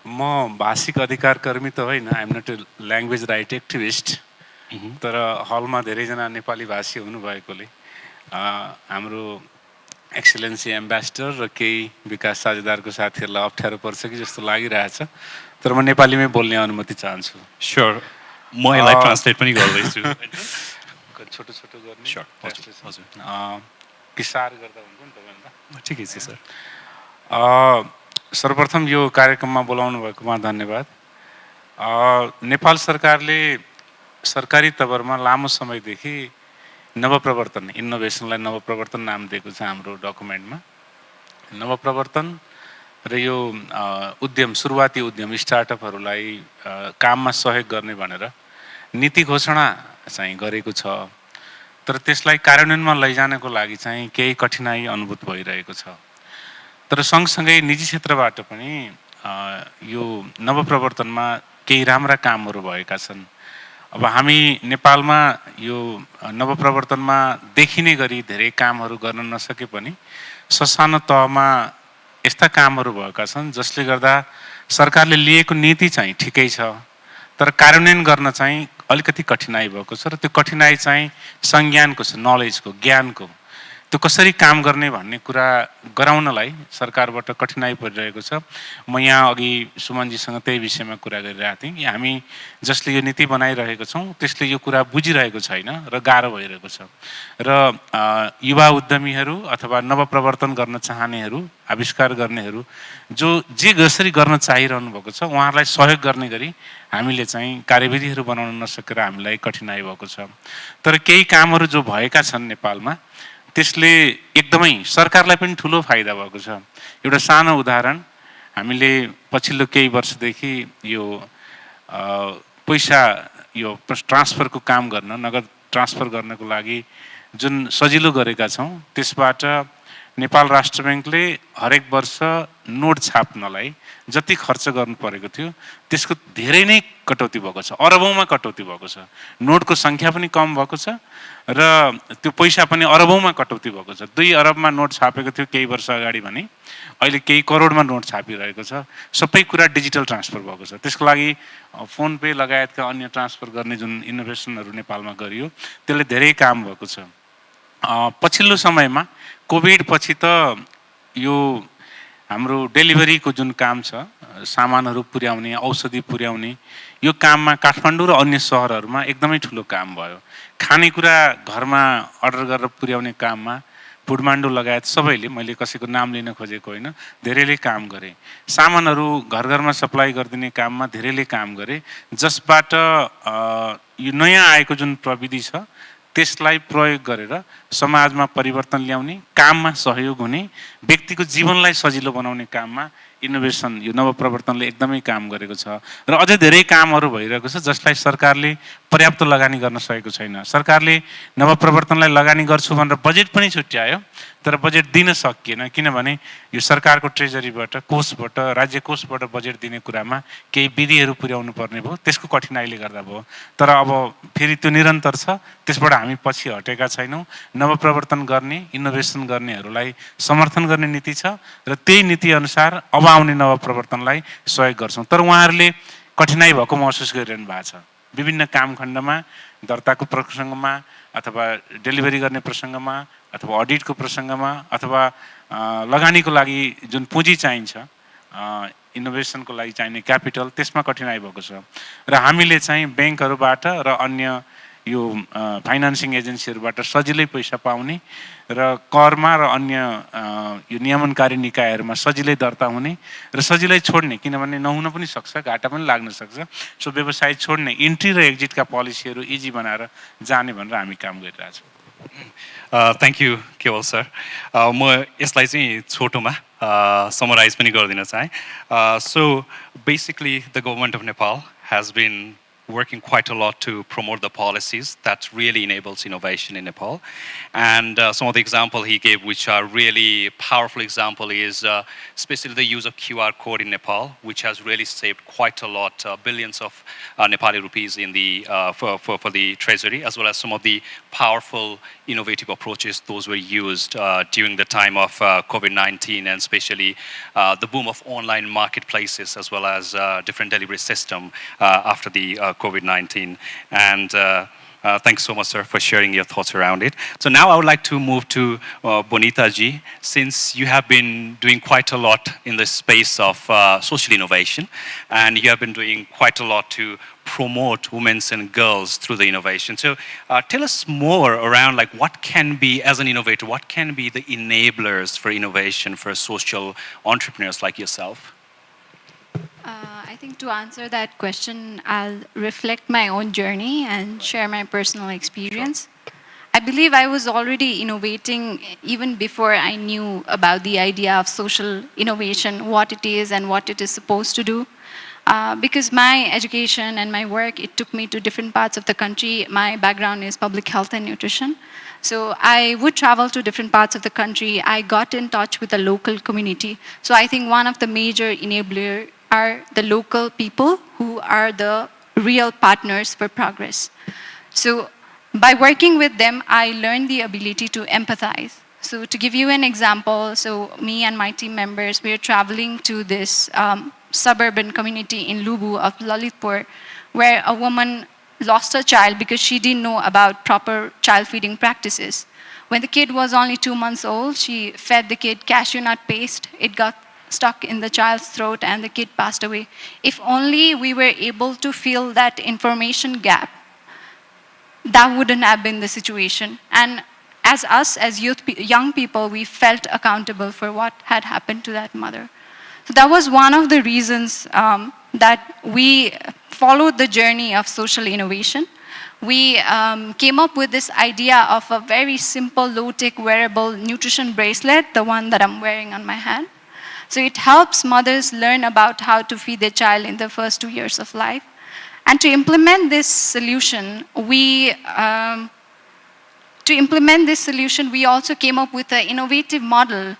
म भाषिक अधिकार कर्मी त होइन आइ am not A language right activist तर हलमा धेरैजना नेपाली भाषी हुनुभएकोले हाम्रो एक्सेलेन्सी एम्बेसडर र केही विकास साझेदारको साथीहरूलाई अप्ठ्यारो पर्छ कि जस्तो लागिरहेछ तर म नेपालीमै बोल्ने अनुमति चाहन्छु स्योर म यसलाई ट्रान्सलेट पनि गर्दैछु छोटो छोटो गर्ने हजुर किसार गर्दा हुन्छ नि तपाईहरुलाई ठिकै छ सर सर्वप्रथम यो कार्यक्रममा बोलाउनु भएकोमा धन्यवाद नेपाल सरकारले सरकारी तवरमा लामो समयदेखि नवप्रवर्तन इनोभेसनलाई नवप्रवर्तन नाम दिएको छ हाम्रो डकुमेन्टमा नवप्रवर्तन र यो उद्यम सुरुवाती उद्यम स्टार्टअपहरूलाई काममा सहयोग गर्ने भनेर नीति घोषणा चाहिँ गरेको छ तर त्यसलाई कार्यान्वयनमा लैजानको लागि चाहिँ केही कठिनाई अनुभूत भइरहेको छ तर सँगसँगै निजी क्षेत्रबाट पनि यो नवप्रवर्तनमा केही राम्रा कामहरू भएका छन् अब हामी नेपालमा यो नवप्रवर्तनमा देखिने गरी धेरै कामहरू गर्न नसके पनि ससानो तहमा यस्ता कामहरू भएका छन् जसले गर्दा सरकारले लिएको नीति चाहिँ ठिकै छ तर कार्यान्वयन गर्न चाहिँ अलिकति कठिनाई भएको छ र त्यो कठिनाई चाहिँ संज्ञानको छ नलेजको ज्ञानको त्यो कसरी काम गर्ने भन्ने कुरा गराउनलाई सरकारबाट कठिनाई परिरहेको छ म यहाँ अघि सुमनजीसँग त्यही विषयमा कुरा गरिरहेको थिएँ कि हामी जसले यो नीति बनाइरहेको छौँ त्यसले यो कुरा बुझिरहेको छैन र गाह्रो भइरहेको छ र युवा उद्यमीहरू अथवा नवप्रवर्तन गर्न चाहनेहरू आविष्कार गर्नेहरू जे जसरी गर्न चाहिरहनु भएको छ उहाँहरूलाई सहयोग गर्ने गरी हामीले चाहिँ कार्यविधिहरू बनाउन नसकेर हामीलाई कठिनाई भएको छ तर केही कामहरू जो भएका छन् नेपालमा त्यसले एकदमै सरकारलाई पनि ठुलो फाइदा भएको छ एउटा सानो उदाहरण हामीले पछिल्लो केही वर्षदेखि यो पैसा यो ट्रान्सफरको काम गर्न नगद ट्रान्सफर गर्नको लागि जुन सजिलो गरेका छौँ त्यसबाट नेपाल राष्ट्र ब्याङ्कले हरेक वर्ष नोट छाप्नलाई जति खर्च गर्नु परेको थियो त्यसको धेरै नै कटौती भएको छ, अरबौँमा कटौती भएको छ। नोटको सङ्ख्या पनि कम भएको छ र त्यो पैसा पनि अरबौँमा कटौती भएको छ। 2 अरबमा नोट छापेको थियो केही वर्ष अगाडि भने अहिले केही करोडमा नोट छापिरहेको छ। सबै कुरा डिजिटल ट्रान्सफर भएको छ। त्यसको लागि फोन पे लगायतका अन्य ट्रान्सफर गर्ने जुन इनोभेसनहरू नेपालमा गरियो त्यसले धेरै काम भएको छ। पछिल्लो समयमा कोभिड पछि त यो हाम्रो डेलिभरीको जुन काम छ, सामानहरू पुर्याउने, औषधि पुर्याउने, यो काममा काठमाडौँ र अन्य सहरहरूमा एकदमै ठुलो काम भयो। खानेकुरा घरमा अर्डर गरेर पुर्याउने काममा फुडमान्डो लगायत सबैले, मैले कसैको नाम लिन खोजेको होइन, धेरैले काम गरे। सामानहरू घर घरमा सप्लाई गरिदिने काममा धेरैले काम गरे, जसबाट यो नयाँ आएको जुन प्रविधि छ त्यसलाई प्रयोग गरेर समाजमा परिवर्तन ल्याउने, काममा सहयोग हुने, व्यक्तिको जीवनलाई सजिलो बनाउने काममा इनोभेसन, यो नवप्रवर्तनले एकदमै काम गरेको छ। र अझै धेरै कामहरू भइरहेको छ जसलाई सरकारले पर्याप्त लगानी गर्न सकेको छैन। सरकारले नवप्रवर्तनलाई लगानी गर्छु भनेर बजेट पनि छुट्यायो, तर बजेट दिन सकिएन, किनभने यो सरकारको ट्रेजरीबाट, कोषबाट, राज्य कोषबाट बजेट दिने कुरामा केही विधिहरू पुर्याउनु पर्ने भयो, त्यसको कठिनाइले गर्दा भयो। तर अब फेरि त्यो निरन्तर छ, त्यसबाट हामी पछि हटेका छैनौँ। नवप्रवर्तन गर्ने, इनोभेसन गर्नेहरूलाई समर्थन गर्ने नीति छ र त्यही नीति अनुसार अब आउने नवप्रवर्तनलाई सहयोग गर्छौँ। तर उहाँहरूले कठिनाइ भएको महसुस गरिरहनु भएको छ। विभिन्न कामखण्डमा, दर्ताको प्रसङ्गमा अथवा डेलिभरी गर्ने प्रसङ्गमा अथवा अडिटको प्रसङ्गमा अथवा लगानीको लागि जुन पुँजी चाहिन्छ, इनोभेसनको लागि चाहिने क्यापिटल, त्यसमा कठिनाइ भएको छ। र हामीले चाहिँ ब्याङ्कहरूबाट र अन्य यो फाइनान्सिङ एजेन्सीहरूबाट सजिलै पैसा पाउने र करमा र अन्य यो नियमनकारी निकायहरूमा सजिलै दर्ता हुने र सजिलै छोड्ने, किनभने नहुन पनि सक्छ, घाटा पनि लाग्न सक्छ। सो व्यवसाय छोड्ने, इन्ट्री र एक्जिटका पोलिसीहरू इजी बनाएर जाने भनेर हामी काम गरिरहेछौँ। थ्याङ्क यू केवल सर। म यसलाई चाहिँ छोटोमा समराइज पनि गरिदिन चाहेँ। So basically the government of Nepal has been working quite a lot to promote the policies that really enables innovation in Nepal. And some of the example he gave, which are really powerful example, is especially the use of QR code in Nepal, which has really saved quite a lot, billions of Nepali rupees in the for the treasury, as well as some of the powerful innovative approaches those were used during the time of COVID-19, and especially the boom of online marketplaces, as well as different delivery system after the COVID-19. And thanks so much, sir, for sharing your thoughts around it. So now I would like to move to Bonita ji, since you have been doing quite a lot in the space of social innovation, and you have been doing quite a lot to promote women and girls through the innovation. So tell us more around, like, what can be, as an innovator, what can be the enablers for innovation for social entrepreneurs like yourself? I think to answer that question, I'll reflect my own journey and share my personal experience. I believe I was already innovating even before I knew about the idea of social innovation, what it is and what it is supposed to do. Because my education and my work, it took me to different parts of the country. My background is public health and nutrition. So I would travel to different parts of the country. I got in touch with the local community. So I think one of the major enablers are the local people who are the real partners for progress. So by working with them, I learned the ability to empathize. So to give you an example, so me and my team members, we are traveling to this suburban community in Lubu of Lalitpur, where a woman lost a child because she didn't know about proper child feeding practices. When the kid was only 2 months old, she fed the kid cashew nut paste. It got stuck in the child's throat and the kid passed away. If only we were able to fill that information gap, that wouldn't have been the situation. And as us, as young people, we felt accountable for what had happened to that mother. So that was one of the reasons that we followed the journey of social innovation. We came up with this idea of a very simple, low-tech wearable nutrition bracelet, the one that I'm wearing on my hand. So it helps mothers learn about how to feed their child in the first 2 years of life. And to implement this solution, we to implement this solution, we also came up with an innovative model.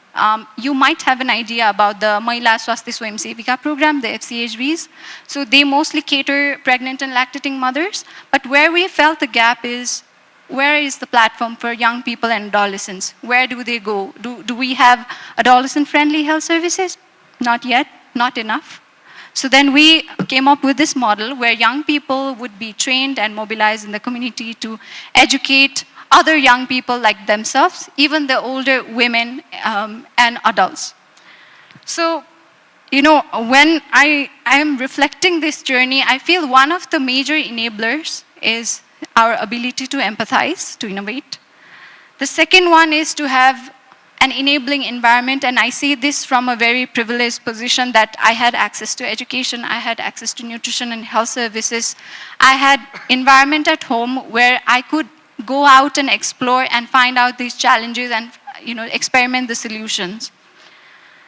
You might have an idea about the Mahila Swasthya Swayam Sevika program, the FCHVs. So they mostly cater pregnant and lactating mothers. But where we felt the gap is, where is the platform for young people and adolescents? Where do they go? Do we have adolescent-friendly health services? Not yet, not enough. So then we came up with this model where young people would be trained and mobilized in the community to educate other young people like themselves, even the older women and adults. So, you know, when I am reflecting this journey, I feel one of the major enablers is our ability to empathize, to innovate. The second one is to have an enabling environment, and I see this from a very privileged position that I had access to education, I had access to nutrition and health services. I had environment at home where I could go out and explore and find out these challenges and, you know, experiment the solutions.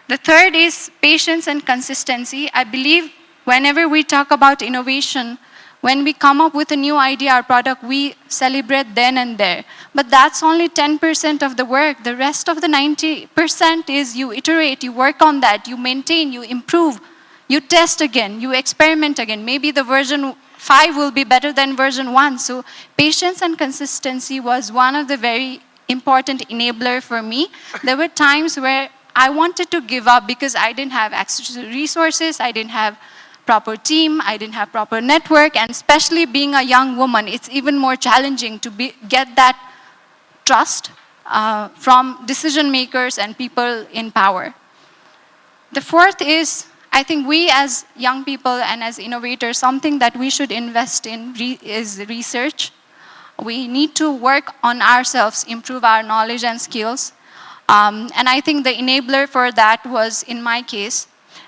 The third is patience and consistency. I believe whenever we talk about innovation, when we come up with a new idea or product, we celebrate then and there. But that's only 10% of the work. The rest of the 90% is you iterate, you work on that, you maintain, you improve, you test again, you experiment again. Maybe the version 5 will be better than version 1. So patience and consistency was one of the very important enabler for me. There were times where I wanted to give up because I didn't have access to resources, I didn't have proper team, I didn't have proper network, and especially being a young woman, it's even more challenging to get that trust from decision makers and people in power. The fourth is, I think we as young people and as innovators, something that we should invest in is research. We need to work on ourselves, improve our knowledge and skills. And I think the enabler for that was, in my case,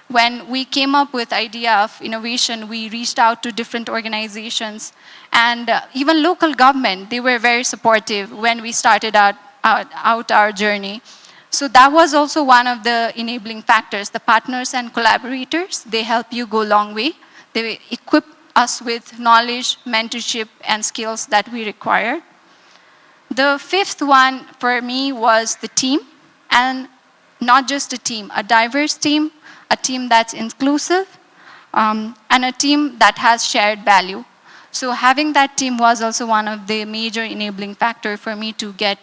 when we came up with idea of innovation, we reached out to different organizations and even local government. They were very supportive when we started out our journey. So that was also one of the enabling factors. The partners and collaborators, they help you go a long way. They equip us with knowledge, mentorship, and skills that we required. The fifth one for me was the team, and not just a team, a diverse team, a team that's inclusive, and a team that has shared value. So having that team was also one of the major enabling factor for me to get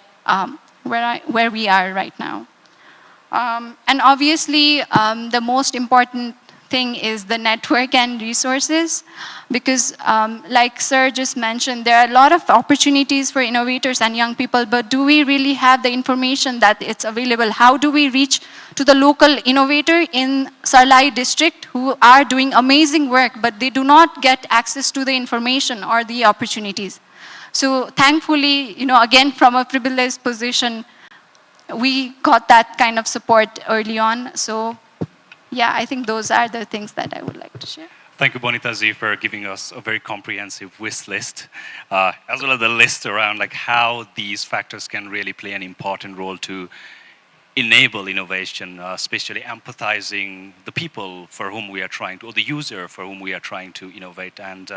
where we are right now. And obviously, the most important thing is the network and resources, because like Sir just mentioned, there are a lot of opportunities for innovators and young people, but do we really have the information that it's available? How do we reach to the local innovator in Sarlai district who are doing amazing work, but they do not get access to the information or the opportunities? So thankfully, you know, again, from a privileged position, we got that kind of support early on. So yeah, I think those are the things that I would like to share. Thank you, Bonita-ji, for giving us a very comprehensive wish list, as well as the list around like how these factors can really play an important role to enable innovation, especially empathizing the people for whom we are trying to, or the user for whom we are trying to innovate, and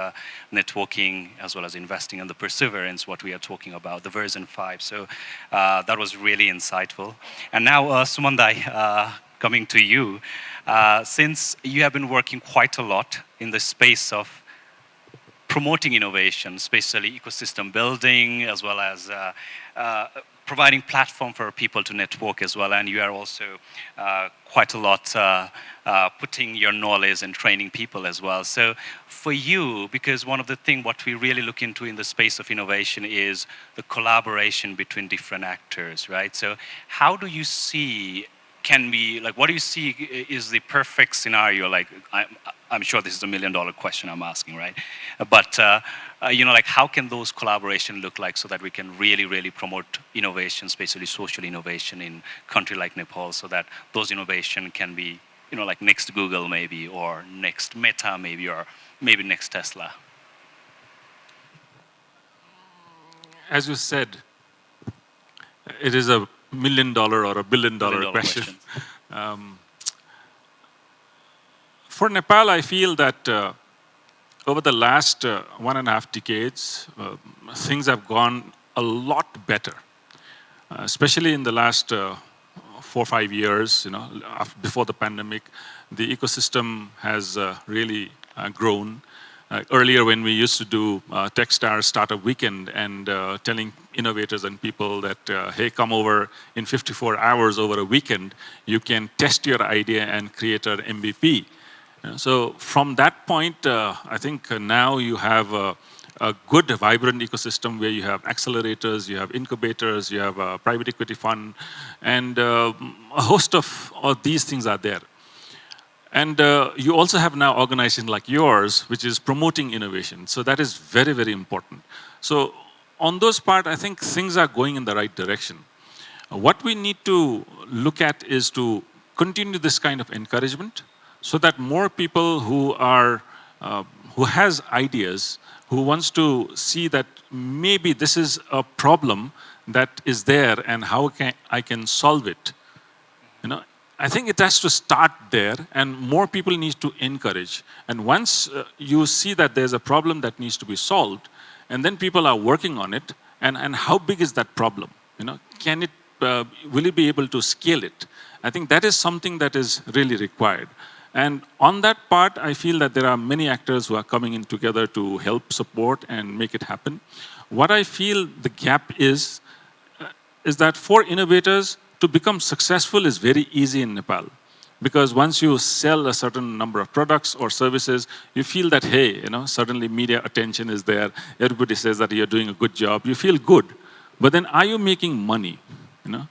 networking, as well as investing in the perseverance, what we are talking about, the version 5. So that was really insightful. And now, Sumandai, coming to you, since you have been working quite a lot in the space of promoting innovation, especially ecosystem building, as well as providing platform for people to network as well, and you are also quite a lot putting your knowledge and training people as well. So for you, because one of the things what we really look into in the space of innovation is the collaboration between different actors, right? So how do you see, what do you see is the perfect scenario? Like, I'm sure this is $1 million question I'm asking, right? But you know, like, how can those collaboration look like so that we can really, really promote innovation, especially social innovation in a country like Nepal, so that those innovation can be, you know, like next Google maybe, or next Meta maybe, or maybe next Tesla? As you said, it is a $1 million or a $1 billion question. For Nepal, I feel that over the last 1.5 decades, things have gone a lot better especially in the last 4 or 5 years, before the pandemic, the ecosystem has really grown. Earlier, when we used to do Techstars Startup Weekend and telling innovators and people that, hey, come over in 54 hours over a weekend, you can test your idea and create an MVP. So from that point, I think now you have a good, vibrant ecosystem where you have accelerators, you have incubators, you have a private equity fund, and a host of these things are there. And you also have now organizations like yours, which is promoting innovation. So that is very, very important. So on those part, I think things are going in the right direction. What we need to look at is to continue this kind of encouragement so that more people who has ideas, who wants to see that maybe this is a problem that is there and how I can solve it. I think it has to start there, and more people need to encourage. And once you see that there's a problem that needs to be solved, and then people are working on it, and how big is that problem? Can it, will it be able to scale it? I think that is something that is really required. And on that part, I feel that there are many actors who are coming in together to help support and make it happen. What I feel the gap is that for innovators, to become successful is very easy in Nepal. Because once you sell a certain number of products or services, you feel that, hey, suddenly media attention is there. Everybody says that you're doing a good job. You feel good. But then are you making money?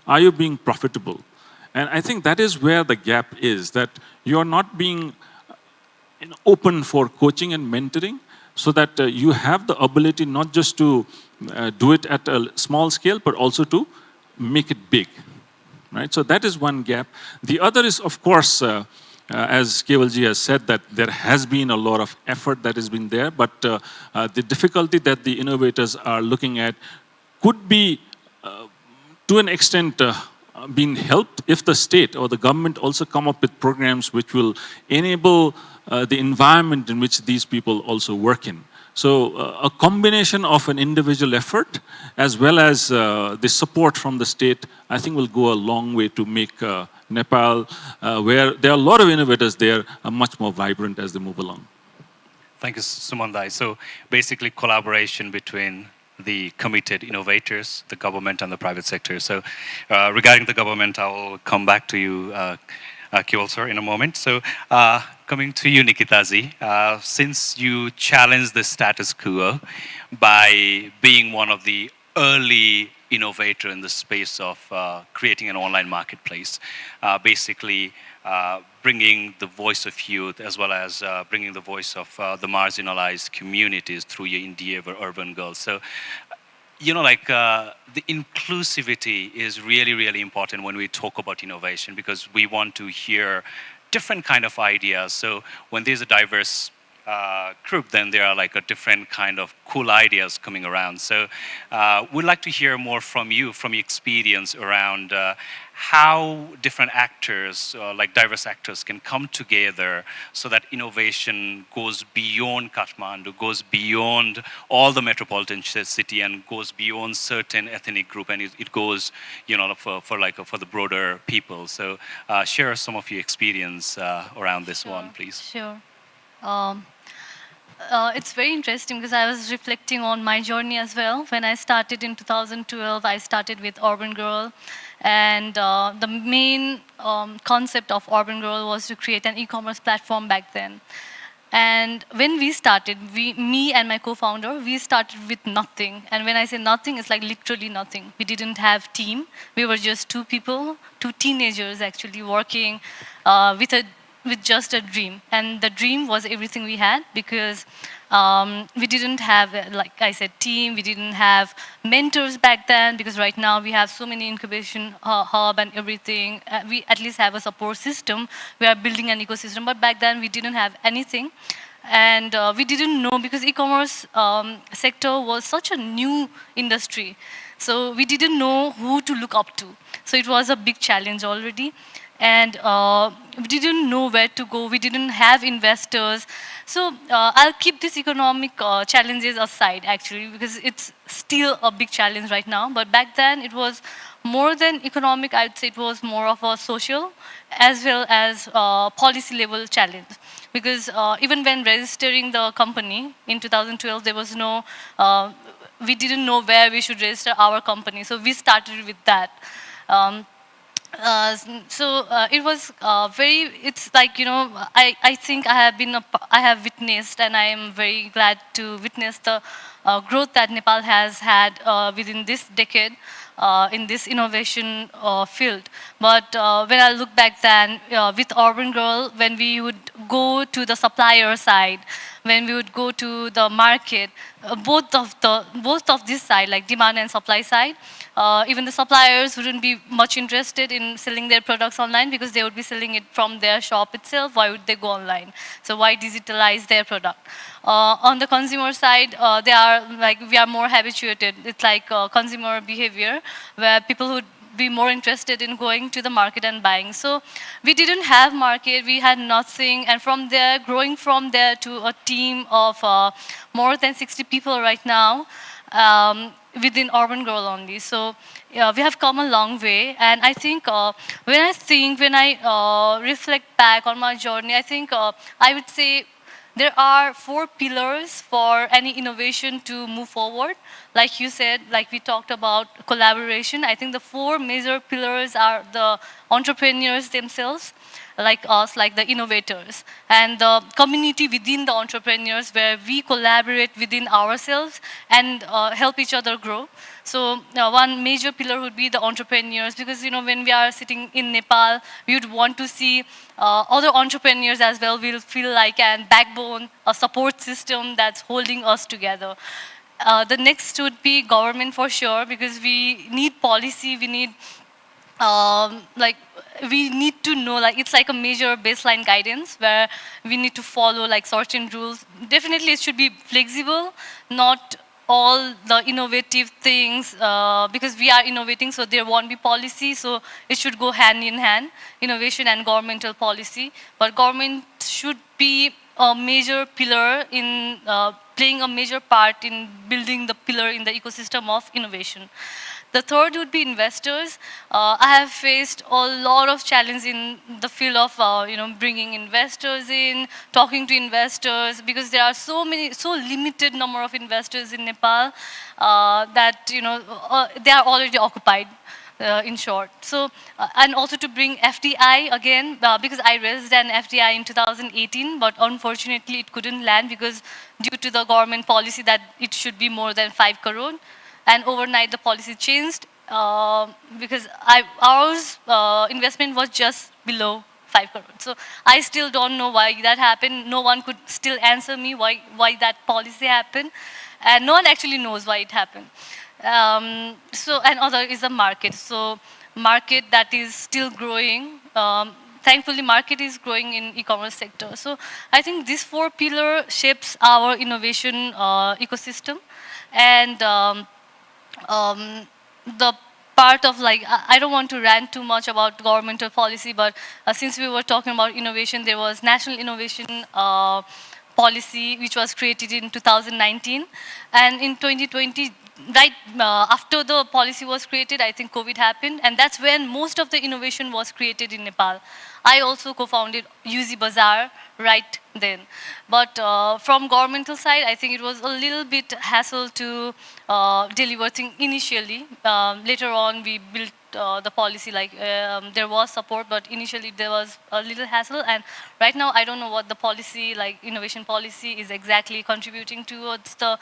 Are you being profitable? And I think that is where the gap is, that you're not being open for coaching and mentoring so that you have the ability not just to do it at a small scale, but also to make it big. Right? So that is one gap. The other is, of course, as Kevalji has said, that there has been a lot of effort that has been there, but the difficulty that the innovators are looking at could be, to an extent, being helped if the state or the government also come up with programs which will enable the environment in which these people also work in. So a combination of an individual effort as well as the support from the state, I think will go a long way to make Nepal, where there are a lot of innovators there, much more vibrant as they move along. Thank you, Sumandai. So basically collaboration between the committed innovators, the government and the private sector. So regarding the government, I will come back to you, Keval sir, in a moment. So coming to you, Nikitaji, since you challenged the status quo by being one of the early innovator in the space of creating an online marketplace, basically bringing the voice of youth as well as bringing the voice of the marginalized communities through your endeavor, Urban Girls. So, the inclusivity is really, really important when we talk about innovation because we want to hear different kind of ideas. So when there's a diverse group, then there are like a different kind of cool ideas coming around. So we'd like to hear more from you, from your experience around how different actors, like diverse actors, can come together so that innovation goes beyond Kathmandu, goes beyond all the metropolitan city, and goes beyond certain ethnic group, and it goes, for the broader people. So share some of your experience around this one, please. Sure. It's very interesting because I was reflecting on my journey as well. When I started in 2012, I started with Urban Girl. And the main concept of Urban Girl was to create an e-commerce platform back then. And when we started, me and my co-founder, we started with nothing. And when I say nothing, it's like literally nothing. We didn't have team. We were just two people, two teenagers actually working with just a dream. And the dream was everything we had because we didn't have, like I said, team. We didn't have mentors back then because right now we have so many incubation hub and everything. We at least have a support system. We are building an ecosystem, but back then we didn't have anything. And we didn't know because e-commerce sector was such a new industry. So we didn't know who to look up to. So it was a big challenge already. And we didn't know where to go. We didn't have investors. So I'll keep these economic challenges aside, actually, because it's still a big challenge right now. But back then, it was more than economic, I'd say it was more of a social as well as policy level challenge. Because even when registering the company in 2012, there was no, we didn't know where we should register our company. So we started with that. It was it's like, I think I have witnessed, and I am very glad to witness the growth that Nepal has had within this decade in this innovation field. But when I look back then, with Urban Girl, when we would go to the supplier side, when we would go to the market, both of this side, like demand and supply side, even the suppliers wouldn't be much interested in selling their products online because they would be selling it from their shop itself. Why would they go online? So why digitalize their product? On the consumer side, we are more habituated. It's like consumer behavior where people would be more interested in going to the market and buying. So we didn't have market, we had nothing, and from there, growing from there to a team of more than 60 people right now, within Urban Girl only. So we have come a long way, and I think when I reflect back on my journey, I think I would say there are 4 pillars for any innovation to move forward. Like you said, like we talked about collaboration, I think the 4 major pillars are the entrepreneurs themselves, like us, like the innovators, and the community within the entrepreneurs where we collaborate within ourselves and help each other grow. So one major pillar would be the entrepreneurs, because when we are sitting in Nepal, we would want to see other entrepreneurs as well. We'll feel like a backbone, a support system that's holding us together. The next would be government for sure, because we need policy, we need we need to know, it's like a major baseline guidance where we need to follow certain rules. Definitely it should be flexible, not all the innovative things, because we are innovating, so there won't be policy, so it should go hand in hand, innovation and governmental policy. But government should be a major pillar in playing a major part in building the pillar in the ecosystem of innovation. The third would be investors. I have faced a lot of challenge in the field of bringing investors in, talking to investors, because there are so limited number of investors in Nepal that they are already occupied. In short. So, and also to bring FDI again, because I raised an FDI in 2018, but unfortunately it couldn't land because due to the government policy that it should be more than 5 crore. And overnight the policy changed because our investment was just below 5 crore. So I still don't know why that happened. No one could still answer me why that policy happened. And no one actually knows why it happened. And other is the market. So market that is still growing. Thankfully, market is growing in e-commerce sector. So I think this 4 pillar shapes our innovation ecosystem. And the part of I don't want to rant too much about governmental policy, but since we were talking about innovation, there was National Innovation Policy, which was created in 2019. And in 2020, right after the policy was created, I think COVID happened, and that's when most of the innovation was created in Nepal. I also co-founded UZ Bazaar right then. But from governmental side, I think it was a little bit hassle to deliver things initially. Later on, we built the policy, there was support, but initially there was a little hassle. And right now, I don't know what the policy, innovation policy is exactly contributing towards the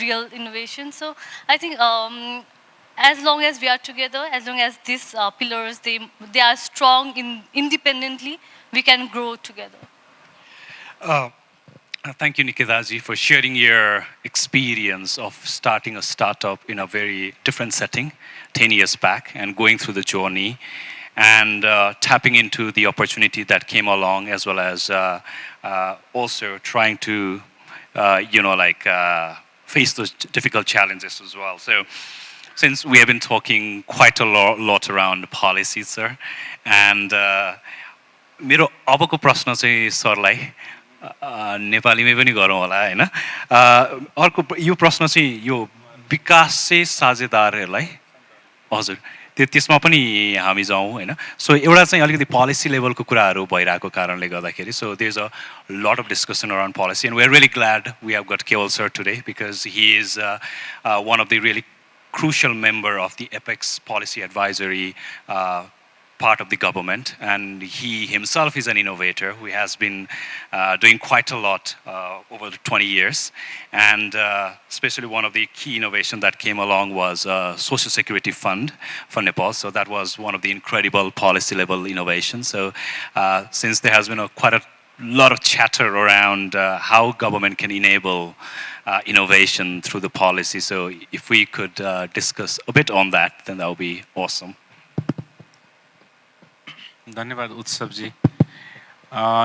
real innovation. So I think as long as we are together, as long as these pillars, they are strong independently, we can grow together. Thank you, Nikitaji, for sharing your experience of starting a startup in a very different setting 10 years back and going through the journey and tapping into the opportunity that came along, as well as also trying to, face those difficult challenges as well. So since we have been talking quite a lot around policies, sir, and मेरो अबको प्रश्न चाहिँ सरलाई नेपालीमै पनि गरौँ होला हैन अर्को यो प्रश्न चाहिँ यो विकास चाहिँ साझेदारहरूलाई हजुर त्यसमा पनि हामी जाउँ हैन सो एउटा चाहिँ अलिकति पोलिसी लेभलको कुराहरू भइरहेको कारणले गर्दाखेरि so there is a lot of discussion around policy and we're really glad we have got Kewal sir today because he is one of the really crucial member of the Apex policy advisory part of the government, and he himself is an innovator who has been doing quite a lot over the 20 years, and especially one of the key innovations that came along was Social Security Fund for Nepal. So that was one of the incredible policy level innovations. So since there has been quite a lot of chatter around how government can enable innovation through the policy, so if we could discuss a bit on that, then that would be awesome. धन्यवाद उत्सवजी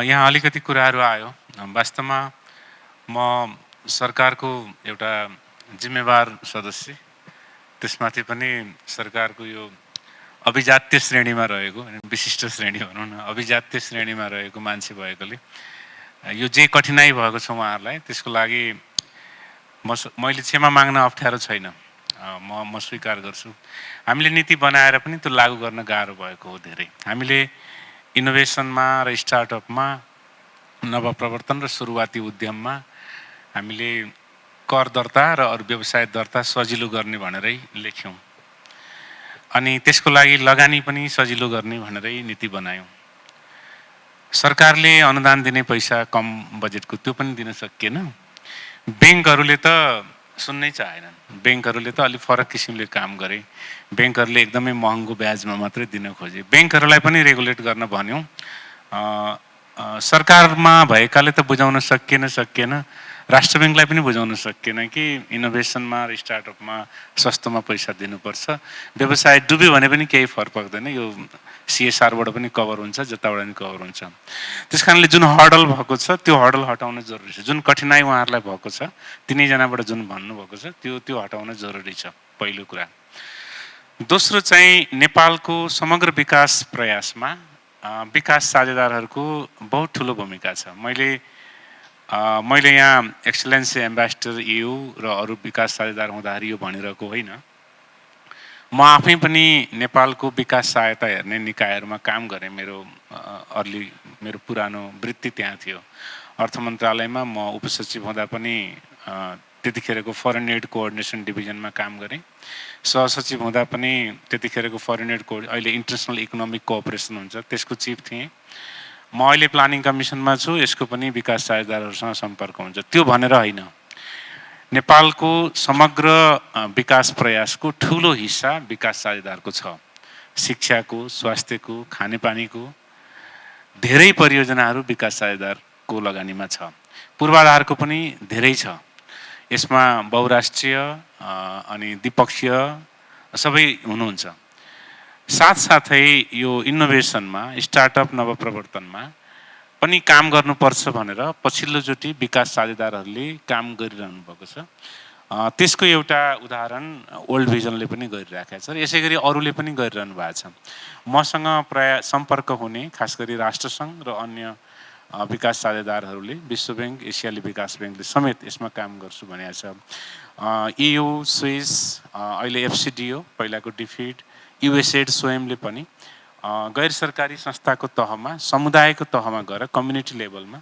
यहाँ अलिकति कुराहरू आयो वास्तवमा म सरकारको एउटा जिम्मेवार सदस्य त्यसमाथि पनि सरकारको यो अभिजात्य श्रेणीमा रहेको विशिष्ट श्रेणी भनौँ न अभिजात्य श्रेणीमा रहेको मान्छे भएकोले यो जे कठिनाइ भएको छ उहाँहरूलाई त्यसको लागि मैले क्षमा माग्न अप्ठ्यारो छैन म स्वीकार गर्छु हामीले नीति बनाएर पनि त्यो लागू गर्न गाह्रो भएको हो धेरै हामीले इनोभेसनमा र स्टार्टअपमा नवप्रवर्तन र सुरुवाती उद्यममा हामीले कर दर्ता र अरु व्यवसाय दर्ता सजिलो गर्ने भनेरै लेख्यौं अनि त्यसको लागि लगानी पनि सजिलो गर्ने भनेरै नीति बनायौं सरकारले अनुदान दिने पैसा कम बजेटको त्यो पनि दिन सकिएन बैंकहरुले त सुन्नै चाहेनन् बैंकहरुले त अलि फरक किसिमले काम गरे बैंकहरुले एकदमै महँगो ब्याजमा मात्रै दिन खोजे बैंकहरुलाई पनि रेगुलेट गर्न भन्यौं सरकारमा भएकाले त बुझाउन सकिएन राष्ट्र बैंकलाई पनि बुझाउन सकिएन कि इनोभेसनमा र स्टार्टअपमा सस्तोमा पैसा दिनुपर्छ व्यवसाय डुब्यो भने पनि केही फरक पर्दैन यो सीएसआर बाट पनि कभर हुन्छ जताबाट पनि कभर हुन्छ त्यसकारणले जुन हर्डल भएको छ त्यो हर्डल हटाउन जरुरी छ जुन कठिनाइ उहाँहरुलाई भएको छ तिनै जनाबाट जुन भन्नु भएको छ त्यो हटाउन जरुरी छ पहिलो कुरा दोस्रो चाहिँ नेपालको समग्र विकास प्रयासमा विकास साझेदारहरुको बहुत ठूलो भूमिका छ मैले यहाँ एक्सलेन्सी एम्बेसडर EU र अरु विकास साझेदार हुँदाखेरि यो भनिरहेको होइन म आफै पनि नेपालको विकास सहायता हेर्ने निकायहरुमा काम गरे मेरो पुरानो वृत्ति त्यहाँ थियो अर्थ मन्त्रालयमा म उपसचिव हुँदा पनि त्यतिखेरको फरेन एड कोअर्डिनेसन डिभिजनमा काम गरे सहसचिव हुँदा पनि त्यतिखेरको फरेन एड अहिले इन्टरनेशनल इकोनोमिक कोअपरेसन हुन्छ त्यसको चीफ थिएँ म अहिले प्लानिङ कमिसनमा छु यसको पनि विकास साझेदारहरुसँग सम्पर्क हुन्छ त्यो भनेर हैन नेपालको समग्र विकास प्रयासको ठूलो हिस्सा विकास साझेदारको छ शिक्षाको स्वास्थ्यको खानेपानीको धेरै परियोजनाहरू विकास साझेदारको लगानीमा छ पूर्वाधारको पनि धेरै छ यसमा बहुराष्ट्रिय अनि द्विपक्षीय सबै हुनुहुन्छ साथसाथै यो इनोभेसनमा स्टार्टअप नवप्रवर्तनमा पनि काम गर्नुपर्छ भनेर पछिल्लो चोटी विकास साझेदारहरूले काम गरिरहनु भएको छ त्यसको एउटा उदाहरण वर्ल्ड भिजनले पनि गरिराखेको छ र यसैगरी अरूले पनि गरिरहनु भएको छ मसँग प्राय सम्पर्क हुने खासगरी राष्ट्रसंघ र अन्य विकास साझेदारहरूले विश्व बैंक एसियाली विकास बैंकले समेत यसमा काम गर्छु भनेको छ EU स्विस अहिले FCDO पहिलाको डिफिड USAID स्वयंले पनि गैर सरकारी संस्थाको तहमा समुदायको तहमा गएर कम्युनिटी लेभलमा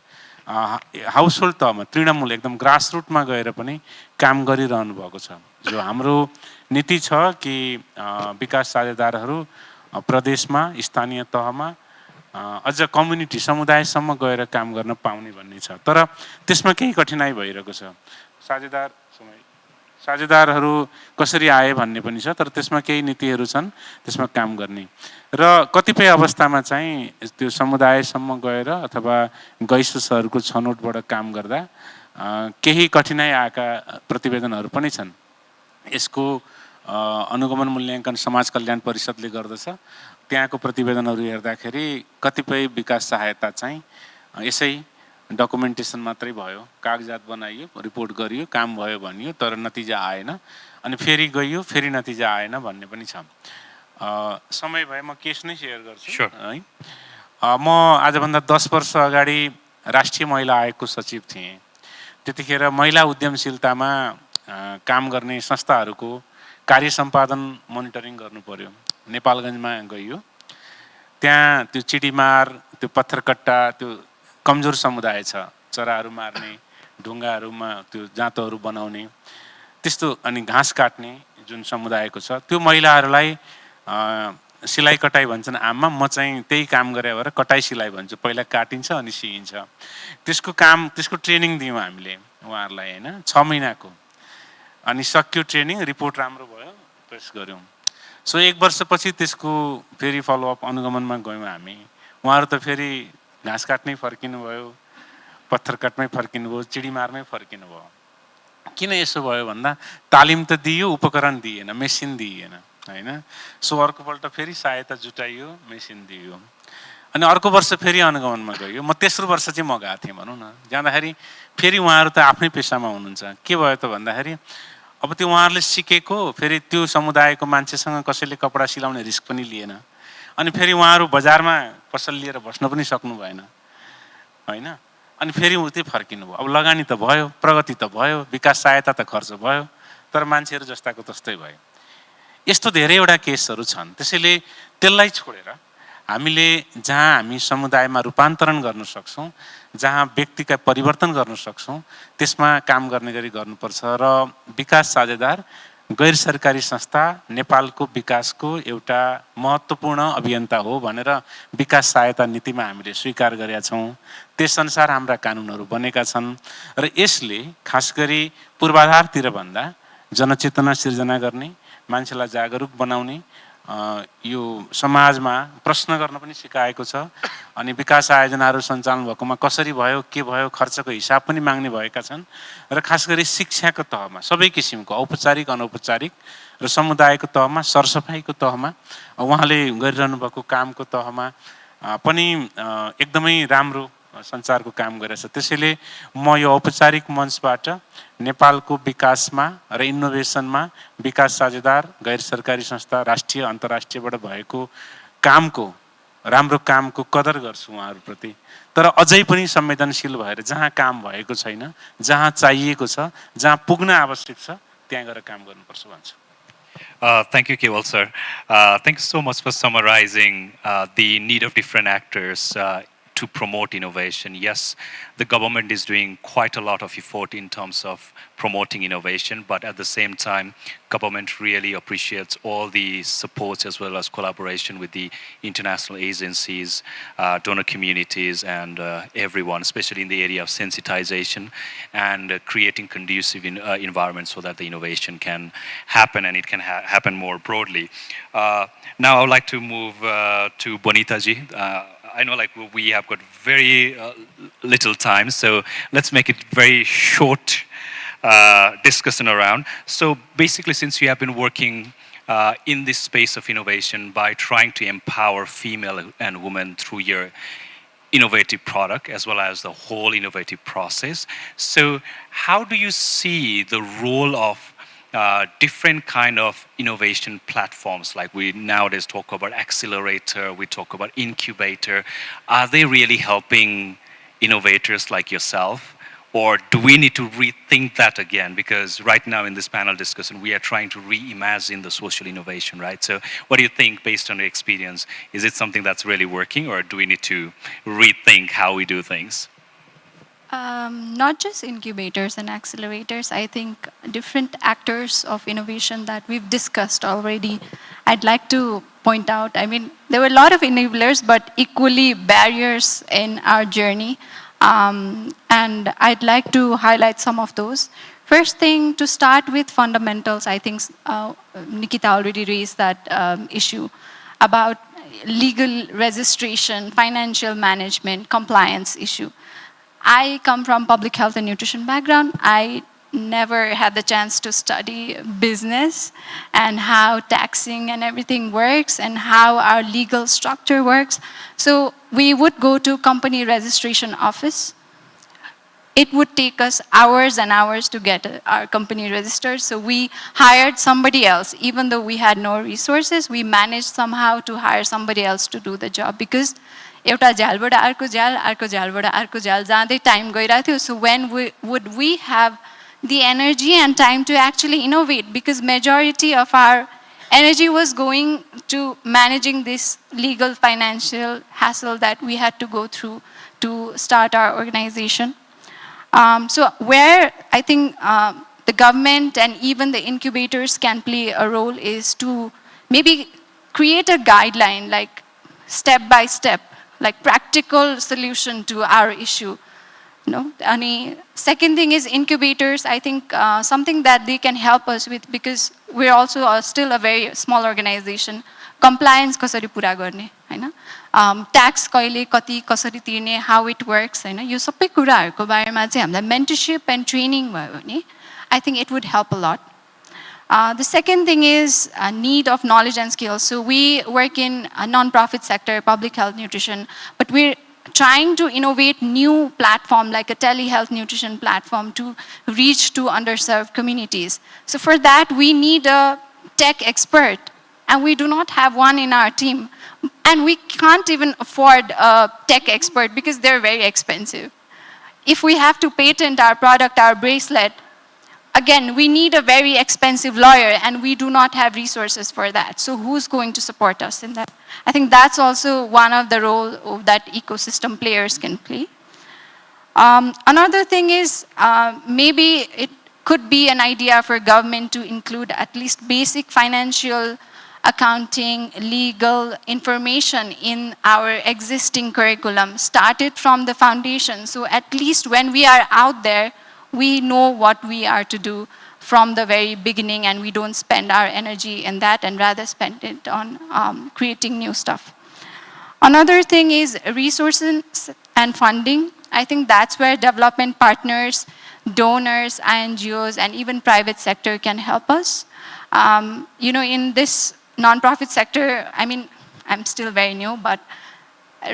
हाउसहोल्ड तहमा तृणमूल एकदम ग्रासरुटमा गएर पनि काम गरिरहनु भएको छ जो हाम्रो नीति छ कि विकास साझेदारहरू प्रदेशमा स्थानीय तहमा अझ कम्युनिटी समुदायसम्म गएर काम गर्न पाउने भन्ने छ तर त्यसमा केही कठिनाइ भइरहेको छ साझेदारहरू कसरी आए भन्ने पनि छ तर त्यसमा केही नीतिहरू छन् त्यसमा काम गर्ने र कतिपय अवस्थामा चाहिँ त्यो समुदायसम्म गएर अथवा गैससहरूको छनौटबाट काम गर्दा केही कठिनाइ आएका प्रतिवेदनहरू पनि छन् यसको अनुगमन मूल्याङ्कन समाज कल्याण परिषदले गर्दछ त्यहाँको प्रतिवेदनहरू हेर्दाखेरि कतिपय विकास सहायता चाहिँ यसै डकुमेन्टेसन मात्रै भयो कागजात बनाइयो रिपोर्ट गरियो काम भयो भनियो तर नतिजा आएन अनि फेरि गइयो फेरि नतिजा आएन भन्ने पनि छ समय भए म केस नै सेयर गर्छु है म आजभन्दा 10 वर्ष अगाडि राष्ट्रिय महिला आयोगको सचिव थिएँ त्यतिखेर महिला उद्यमशीलतामा काम गर्ने संस्थाहरूको कार्य सम्पादन मोनिटरिङ गर्नु पर्यो नेपालगञ्जमा गइयो त्यहाँ त्यो चिडीमार त्यो पत्थरकट्टा त्यो कमजोर समुदाय छ चराहरू मार्ने ढुङ्गाहरूमा त्यो जाँतोहरू बनाउने त्यस्तो अनि घाँस काट्ने जुन समुदायको छ त्यो महिलाहरूलाई सिलाइ कटाइ भन्छन् आममा म चाहिँ त्यही काम गरे भएर कटाइ सिलाइ भन्छु पहिला काटिन्छ अनि सिइन्छ त्यसको ट्रेनिङ दियौँ हामीले उहाँहरूलाई हैन 6 महिनाको अनि सक्यो ट्रेनिङ रिपोर्ट राम्रो भयो पेश गर्यौं सो 1 वर्षपछि त्यसको फेरि फलोअप अनुगमनमा गयौँ हामी उहाँहरू त फेरि घाँस काट्नै फर्किनु भयो पत्थर काट्मै फर्किनु भयो चिडीमारमै फर्किनु भयो किन यसो भयो भन्दा तालिम त दियो उपकरण दिएन मेसिन दिएन हैन सो अर्कोपल्ट फेरि सहायता जुटाइयो मेसिन दियो अनि अर्को वर्ष फेरि अनुगमनमा गयो म तेस्रो वर्ष चाहिँ म गएको थिएँ भनौँ न जाँदाखेरि फेरि उहाँहरू त आफ्नै पेसामा हुनुहुन्छ के भयो त भन्दाखेरि अब त्यो उहाँहरूले सिकेको फेरि त्यो समुदायको मान्छेसँग कसैले कपडा सिलाउने रिस्क पनि लिएन अनि फेरि उहाँहरू बजारमा पसल लिएर बस्न पनि सक्नु भएन हैन अनि फेरि उतै फर्किनु भयो अब लगानी त भयो प्रगति त भयो विकास सहायता त खर्च भयो तर मान्छेहरू जस्ताको तस्तै भयो यस्तो धेरैवटा केसहरू छन् त्यसैले त्यसलाई छोडेर हामीले जहाँ हामी समुदायमा रूपान्तरण गर्न सक्छौं जहाँ व्यक्तिका परिवर्तन गर्न सक्छौं त्यसमा काम गर्ने गरी गर्नुपर्छ र विकास साझेदार गैर सरकारी संस्था नेपालको विकासको एउटा महत्त्वपूर्ण अभियन्ता हो भनेर विकास सहायता नीतिमा हामीले स्वीकार गरेका छौं त्यसअनुसार हाम्रा कानुनहरू बनेका छन् र यसले खास गरी पूर्वाधारतिर भन्दा जनचेतना सिर्जना गर्ने मान्छेलाई जागरुक बनाउने यो समाजमा प्रश्न गर्न पनि सिकाएको छ अनि विकास आयोजनाहरू सञ्चालन भएकोमा कसरी भयो के भयो खर्चको हिसाब पनि माग्ने भएका छन् र खास गरी शिक्षाको तहमा सबै किसिमको औपचारिक अनौपचारिक र समुदायको तहमा सरसफाइको तहमा उहाँले गरिरहनु भएको कामको तहमा पनि एकदमै राम्रो सञ्चारको काम गरेछ त्यसैले म यो औपचारिक मञ्चबाट नेपालको विकासमा र इनोभेसनमा विकास साझेदार गैर सरकारी संस्था राष्ट्रिय अन्तर्राष्ट्रियबाट भएको कामको राम्रो कामको कदर गर्छु उहाँहरूप्रति तर अझै पनि संवेदनशील भएर जहाँ काम भएको छैन जहाँ चाहिएको छ जहाँ पुग्न आवश्यक छ त्यहाँ गएर काम गर्नुपर्छ भन्छु Thank you, Kewal sir. Thank you so much for summarizing the need of different actors to promote innovation. Yes, the government is doing quite a lot of effort in terms of promoting innovation, but at the same time, government really appreciates all the supports as well as collaboration with the international agencies, donor communities, and everyone, especially in the area of sensitization and creating conducive environments so that the innovation can happen and it can happen more broadly. Now I would like to move to Bonita ji. I know like we have got very little time, so let's make it very short discussion around. So basically, since you have been working in this space of innovation by trying to empower female and women through your innovative product as well as the whole innovative process, so how do you see the role of different kind of innovation platforms, like we nowadays talk about accelerator, we talk about incubator? Are they really helping innovators like yourself, or do we need to rethink that again? Because right now in this panel discussion, we are trying to reimagine the social innovation, right? So what do you think based on your experience? Is it something that's really working, or do we need to rethink how we do things? Not just incubators and accelerators. I think different actors of innovation that we've discussed already. I'd like to point out, I mean, there were a lot of enablers, but equally barriers in our journey. And I'd like to highlight some of those. First thing, to start with fundamentals, I think Nikita already raised that issue about legal registration, financial management, compliance issue. I come from public health and nutrition background. I never had the chance to study business and how taxing and everything works and how our legal structure works. So we would go to company registration office. It would take us hours and hours to get our company registered. So we hired somebody else. Even though we had no resources, we managed somehow to hire somebody else to do the job, because एउटा झ्यालबाट अर्को झ्याल, अर्को झ्यालबाट अर्को झ्याल जाँदै time गइरहेको थियो. So when would we have the energy and time to actually innovate? Because majority of our energy was going to managing this legal financial hassle that we had to go through to start our organization. So where I think the government and even the incubators can play a role is to maybe create a guideline, like step by step, like practical solution to our issue. No, and second thing is incubators. I think something that they can help us with, because we're also still a very small organization. Compliance कसरी पुरा गर्ने हैन, tax कहिले कति कसरी तिर्ने, how it works हैन, यो सबै कुराहरुको बारेमा चाहिँ हामीलाई mentorship and training भयो भने I think it would help a lot. The second thing is a need of knowledge and skills. So we work in a non-profit sector, public health nutrition, but we're trying to innovate new platform like a telehealth nutrition platform to reach to underserved communities. So for that, we need a tech expert, and we do not have one in our team. And we can't even afford a tech expert because they're very expensive. If we have to patent our product, our bracelet, again, we need a very expensive lawyer, and we do not have resources for that. So who's going to support us in that? I think that's also one of the role that ecosystem players can play. Another thing is maybe it could be an idea for government to include at least basic financial accounting, legal information in our existing curriculum, started from the foundation. So at least when we are out there, we know what we are to do from the very beginning, and we don't spend our energy in that and rather spend it on creating new stuff. Another thing is resources and funding. I think that's where development partners, donors, NGOs, and even private sector can help us. In this nonprofit sector, I mean, I'm still very new, but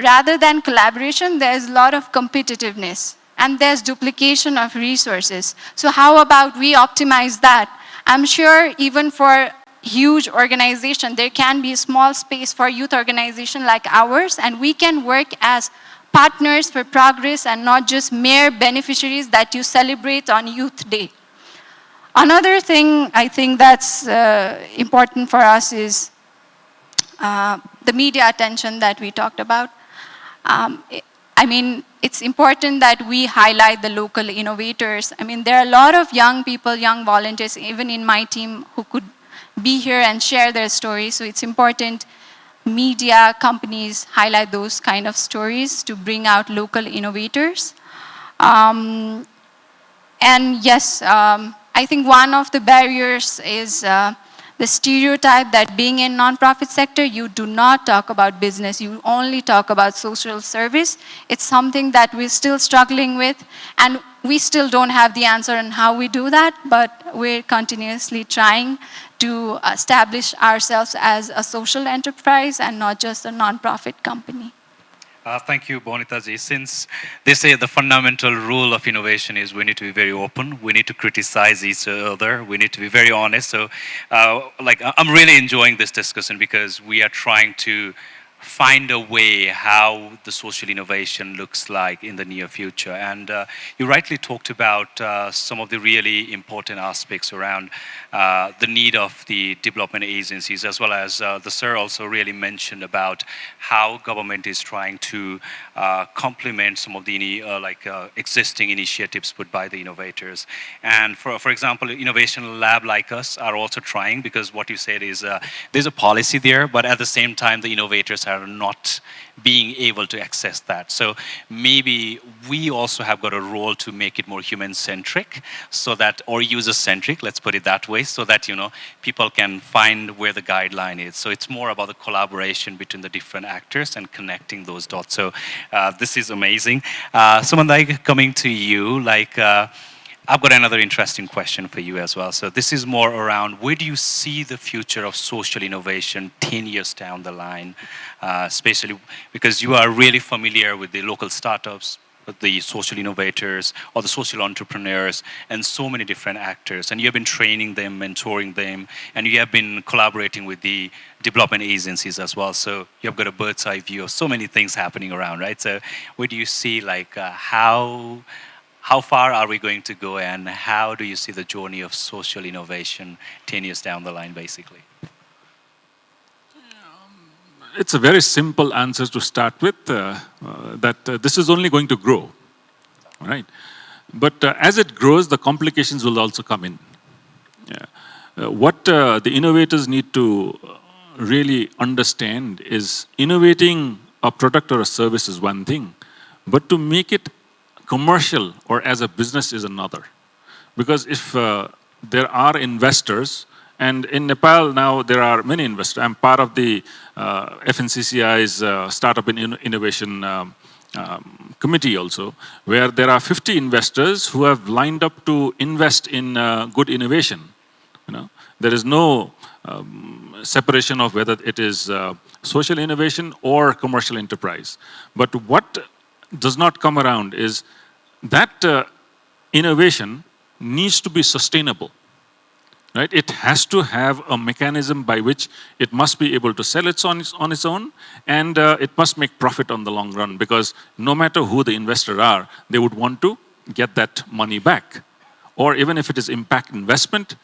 rather than collaboration, there's a lot of competitiveness. And there's duplication of resources. So how about we optimize that? I'm sure even for huge organization, there can be a small space for youth organization like ours, and we can work as partners for progress and not just mere beneficiaries that you celebrate on Youth Day. Another thing I think that's important for us is the media attention that we talked about. I mean, it's important that we highlight the local innovators. I mean, there are a lot of young people, young volunteers, even in my team, who could be here and share their stories. So it's important media companies highlight those kind of stories to bring out local innovators. And yes, I think one of the barriers is the stereotype that being in nonprofit sector, you do not talk about business, you only talk about social service. It's something that we're still struggling with, and we still don't have the answer on how we do that, but we're continuously trying to establish ourselves as a social enterprise and not just a nonprofit company. Thank you, Bonita-ji. Since they say the fundamental rule of innovation is we need to be very open, we need to criticize each other, we need to be very honest. So, I'm really enjoying this discussion because we are trying to find a way how the social innovation looks like in the near future. And you rightly talked about some of the really important aspects around the need of the development agencies, as well as the sir also really mentioned about how government is trying to complement some of the existing initiatives put by the innovators. And for example, innovation lab like us are also trying, because what you said is there's a policy there, but at the same time the innovators are not being able to access that. So maybe we also have got a role to make it more human-centric, so that, or user-centric, let's put it that way, so that people can find where the guideline is. So it's more about the collaboration between the different actors and connecting those dots. So this is amazing. Sumandai, coming to you, I've got another interesting question for you as well. So this is more around, where do you see the future of social innovation 10 years down the line, especially because you are really familiar with the local startups, with the social innovators or the social entrepreneurs and so many different actors, and you have been training them, mentoring them, and you have been collaborating with the development agencies as well. So you have got a bird's eye view of so many things happening around, right? So where do you see how far are we going to go, and how do you see the journey of social innovation 10 years down the line, basically? it's a very simple answer to start with, that this is only going to grow, right? But as it grows, the complications will also come in. Yeah. What the innovators need to really understand is innovating a product or a service is one thing, but to make it commercial or as a business is another. Because if there are investors, and in Nepal now there are many investors. I'm part of the FNCCI's Startup and Innovation committee also, where there are 50 investors who have lined up to invest in good innovation. There is no separation of whether it is social innovation or commercial enterprise. But what does not come around is that innovation needs to be sustainable. Right? It has to have a mechanism by which it must be able to sell it on its own, and it must make profit on the long run, because no matter who the investors are, they would want to get that money back. Or even if it is impact investment,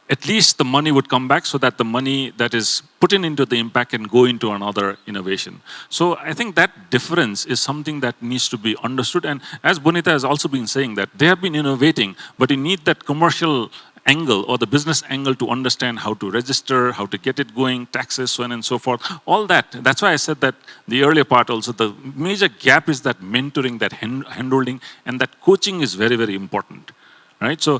at least the money would come back so that the money that is put into the impact can go into another innovation. So I think that difference is something that needs to be understood. And as Bonita has also been saying, that they have been innovating, but you need that commercial angle or the business angle to understand how to register, how to get it going, taxes, so on and so forth. All that. That's why I said that the earlier part also, the major gap is that mentoring, that handholding, and that coaching is very, very important. Right? So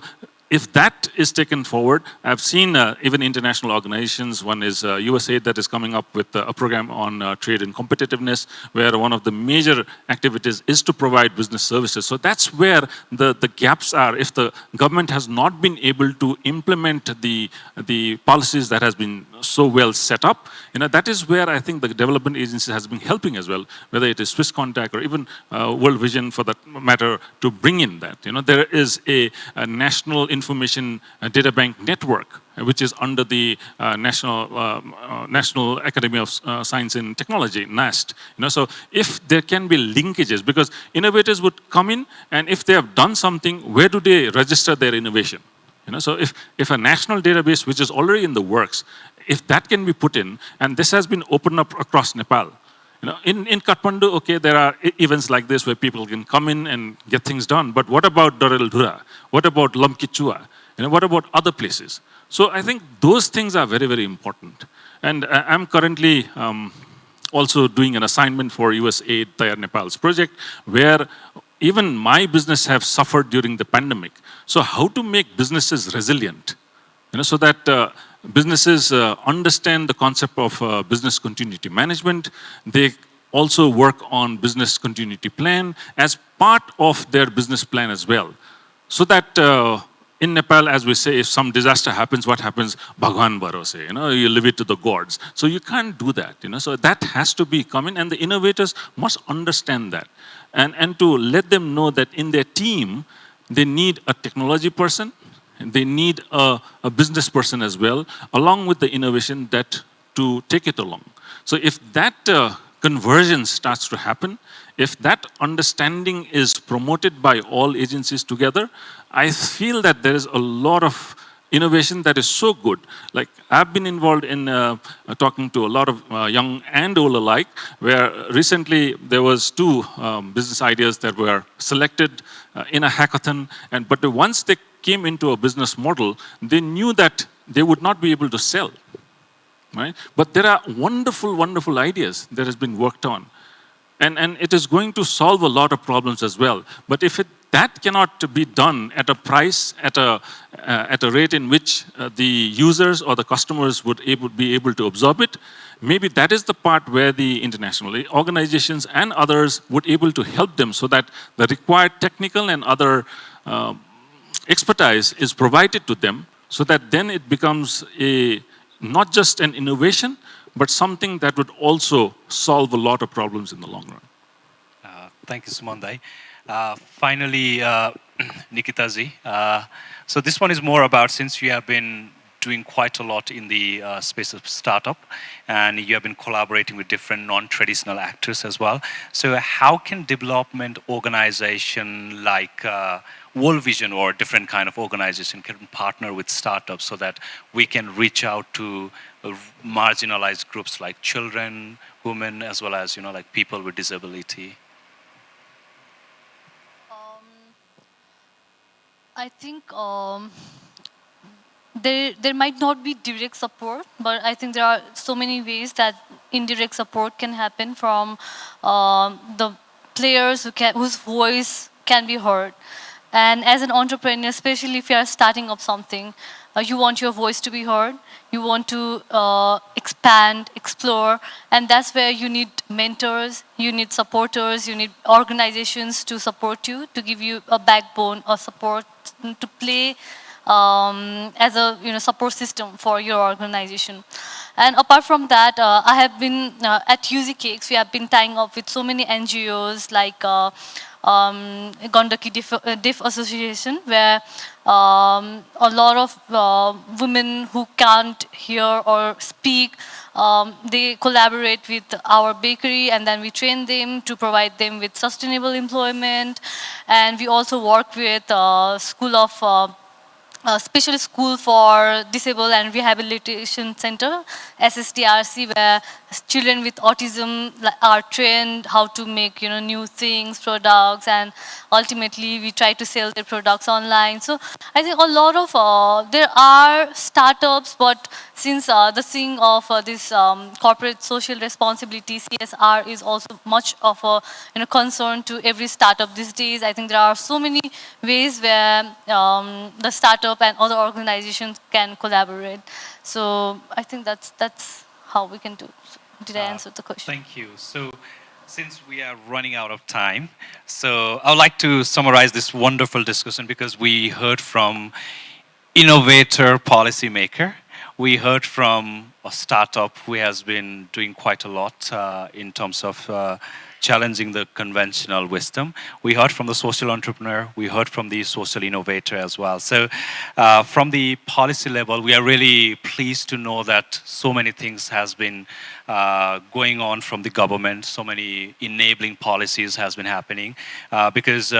if that is taken forward, I've seen even international organizations. One is USAID that is coming up with a program on trade and competitiveness, where one of the major activities is to provide business services. So that's where the gaps are. If the government has not been able to implement the policies that has been so well set up, that is where I think the development agency has been helping as well, whether it is Swiss Contact or even World Vision for that matter, to bring in that. There is a national information data bank network, which is under the National Academy of Science and Technology, NAST. So if there can be linkages, because innovators would come in, and if they have done something, where do they register their innovation? So if a national database, which is already in the works, if that can be put in, and this has been opened up across Nepal. In Kathmandu, okay, there are events like this where people can come in and get things done. But what about Dorel-Dhura? What about Lamkichua? What about other places? So I think those things are very, very important. And I'm currently also doing an assignment for USAID Tayar Nepal's project, where even my business have suffered during the pandemic. So how to make businesses resilient? So that businesses understand the concept of business continuity management. They also work on business continuity plan as part of their business plan as well. So that in Nepal, as we say, if some disaster happens, what happens? Bhagwan Bharose, you leave it to the gods. So you can't do that, So that has to be coming, and the innovators must understand that. And to let them know that in their team, they need a technology person, they need a business person as well, along with the innovation that to take it along. So if that conversion starts to happen, if that understanding is promoted by all agencies together, I feel that there is a lot of innovation that is so good. Like I've been involved in talking to a lot of young and old alike, where recently there was 2 business ideas that were selected in a hackathon, but once they came into a business model, they knew that they would not be able to sell. Right? But there are wonderful, wonderful ideas that has been worked on. And it is going to solve a lot of problems as well. But if that cannot be done at a price, at a rate in which the users or the customers would be able to absorb it, maybe that is the part where the international organizations and others would able to help them, so that the required technical and other expertise is provided to them, so that then it becomes not just an innovation, but something that would also solve a lot of problems in the long run. Thank you, Sumandai. Finally, Nikitaji. So this one is more about, since you have been doing quite a lot in the space of startup, and you have been collaborating with different non-traditional actors as well. So how can development organization like World Vision or different kind of organization can partner with startups so that we can reach out to marginalized groups like children, women, as well as like people with disability? I think there might not be direct support, but I think there are so many ways that indirect support can happen from the players whose voice can be heard. And as an entrepreneur, especially if you are starting up something, you want your voice to be heard, you want to expand, explore, and that's where you need mentors, you need supporters, you need organizations to support you, to give you a backbone or support to play as a support system for your organization. And apart from that, I have been at UZ Cakes. We have been tying up with so many NGOs like Gandaki Deaf Association, where a lot of women who can't hear or speak, they collaborate with our bakery, and then we train them to provide them with sustainable employment. And we also work with School of special school for disabled and rehabilitation center, SSTRC, where children with autism are trained how to make new things, products, and ultimately we try to sell their products online. So I think a lot of there are startups, but since the thing of this corporate social responsibility, CSR, is also much of a concern to every startup these days. I think there are so many ways where the startup and other organizations can collaborate. So I think that's how we can do. Did I answer the question? Thank you. So since we are running out of time, so I would like to summarize this wonderful discussion, because we heard from innovator, policymaker. We heard from a startup who has been doing quite a lot in terms of challenging the conventional wisdom. We heard from the social entrepreneur. We heard from the social innovator as well. So from the policy level, we are really pleased to know that so many things has been going on from the government. So many enabling policies has been happening because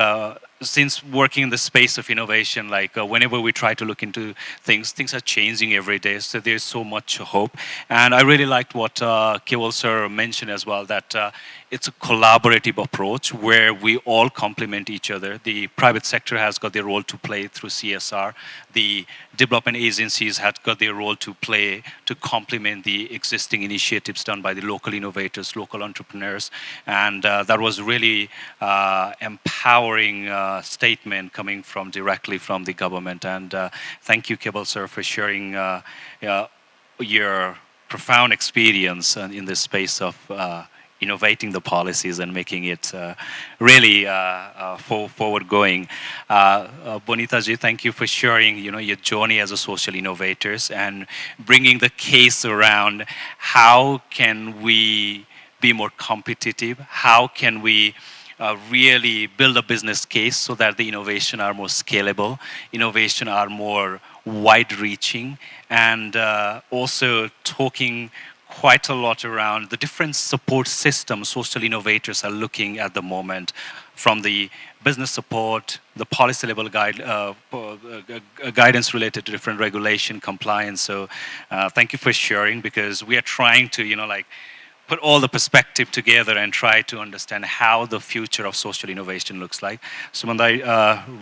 since working in the space of innovation, like whenever we try to look into things are changing every day. So there's so much hope. And I really liked what Kewal sir mentioned as well, that it's a collaborative approach where we all complement each other. The private sector has got their role to play through CSR. The development agencies have got their role to play to complement the existing initiatives done by the local innovators, local entrepreneurs. And that was really empowering statement coming from directly from the government. And thank you, Kewal sir, for sharing your profound experience in this space of innovating the policies and making it really forward-going. Bonita ji, thank you for sharing, your journey as a social innovators and bringing the case around how can we be more competitive, how can we really build a business case so that the innovation are more scalable, innovation are more wide-reaching, and also talking quite a lot around the different support systems social innovators are looking at the moment, from the business support, the policy level guidance related to different regulation compliance. So thank you for sharing, because we are trying to, put all the perspective together and try to understand how the future of social innovation looks like. Sumandai,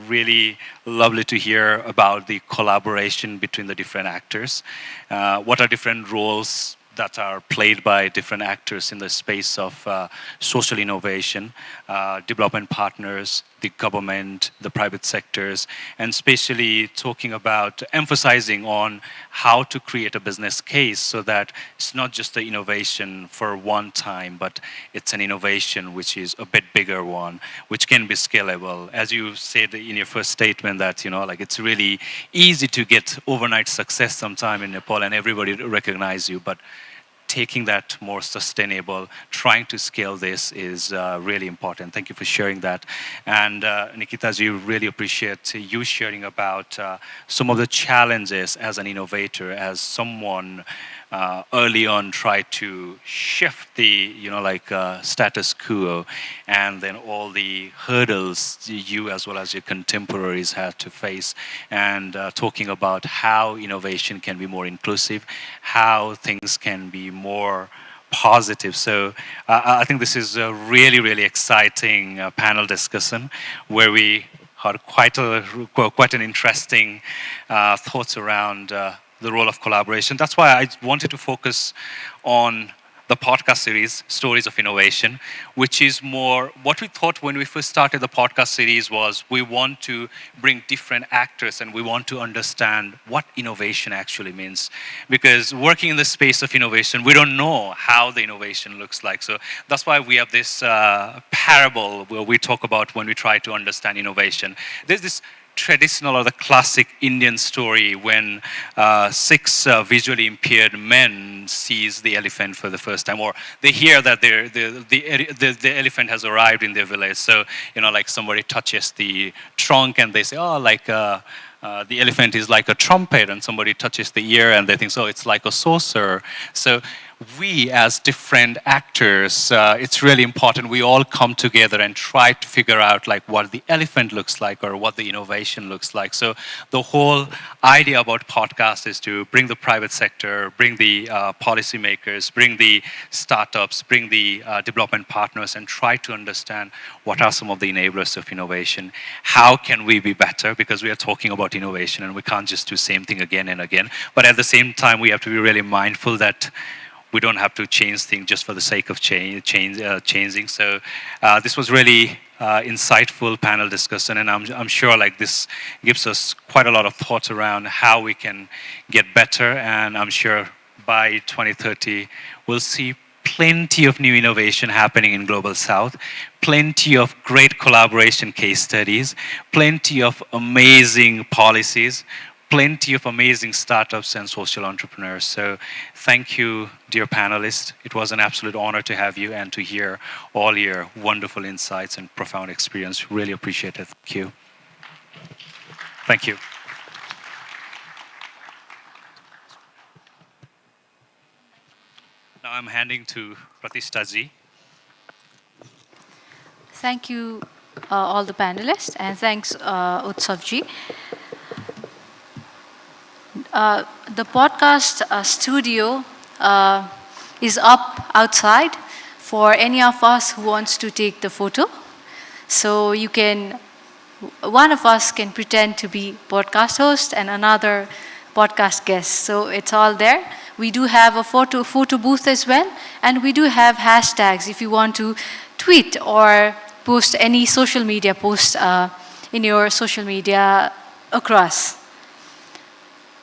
really lovely to hear about the collaboration between the different actors. What are different roles that are played by different actors in the space of social innovation, development partners, the government, the private sectors, and especially talking about emphasizing on how to create a business case so that it's not just the innovation for one time, but it's an innovation which is a bit bigger one, which can be scalable. As you said in your first statement that, it's really easy to get overnight success sometime in Nepal and everybody recognize you, but taking that more sustainable, trying to scale this is really important. Thank you for sharing that. And Nikitaji, really appreciate you sharing about some of the challenges as an innovator, as someone early on tried to shift the, status quo, and then all the hurdles you as well as your contemporaries had to face, and talking about how innovation can be more inclusive, how things can be more positive. So I think this is a really, really exciting panel discussion where we had quite an interesting thoughts around the role of collaboration. That's why I wanted to focus on the podcast series, Stories of Innovation, which is more what we thought when we first started the podcast series was we want to bring different actors and we want to understand what innovation actually means. Because working in the space of innovation, we don't know how the innovation looks like. So that's why we have this parable where we talk about when we try to understand innovation. There's this traditional or the classic Indian story when six visually impaired men sees the elephant for the first time, or they hear that the elephant has arrived in their village. So, like somebody touches the trunk and they say, oh, like the elephant is like a trumpet, and somebody touches the ear and they think, so it's like a saucer. So we as different actors, it's really important we all come together and try to figure out like what the elephant looks like or what the innovation looks like. So the whole idea about podcast is to bring the private sector, bring the policymakers, bring the startups, bring the development partners, and try to understand what are some of the enablers of innovation. How can we be better? Because we are talking about innovation and we can't just do the same thing again and again. But at the same time, we have to be really mindful that we don't have to change things just for the sake of changing. So this was really insightful panel discussion, and I'm sure like this gives us quite a lot of thoughts around how we can get better. And I'm sure by 2030 we'll see plenty of new innovation happening in Global South, plenty of great collaboration case studies, plenty of amazing policies, plenty of amazing startups and social entrepreneurs. So thank you, dear panelists. It was an absolute honor to have you and to hear all your wonderful insights and profound experience. Really appreciate it. Thank you. Thank you. Now I'm handing to Pratishtaji. Thank you, all the panelists, and thanks, Utsavji. The podcast studio is up outside for any of us who wants to take the photo. So one of us can pretend to be podcast host and another podcast guest. So it's all there. We do have a photo booth as well, and we do have hashtags if you want to tweet or post any social media posts in your social media across.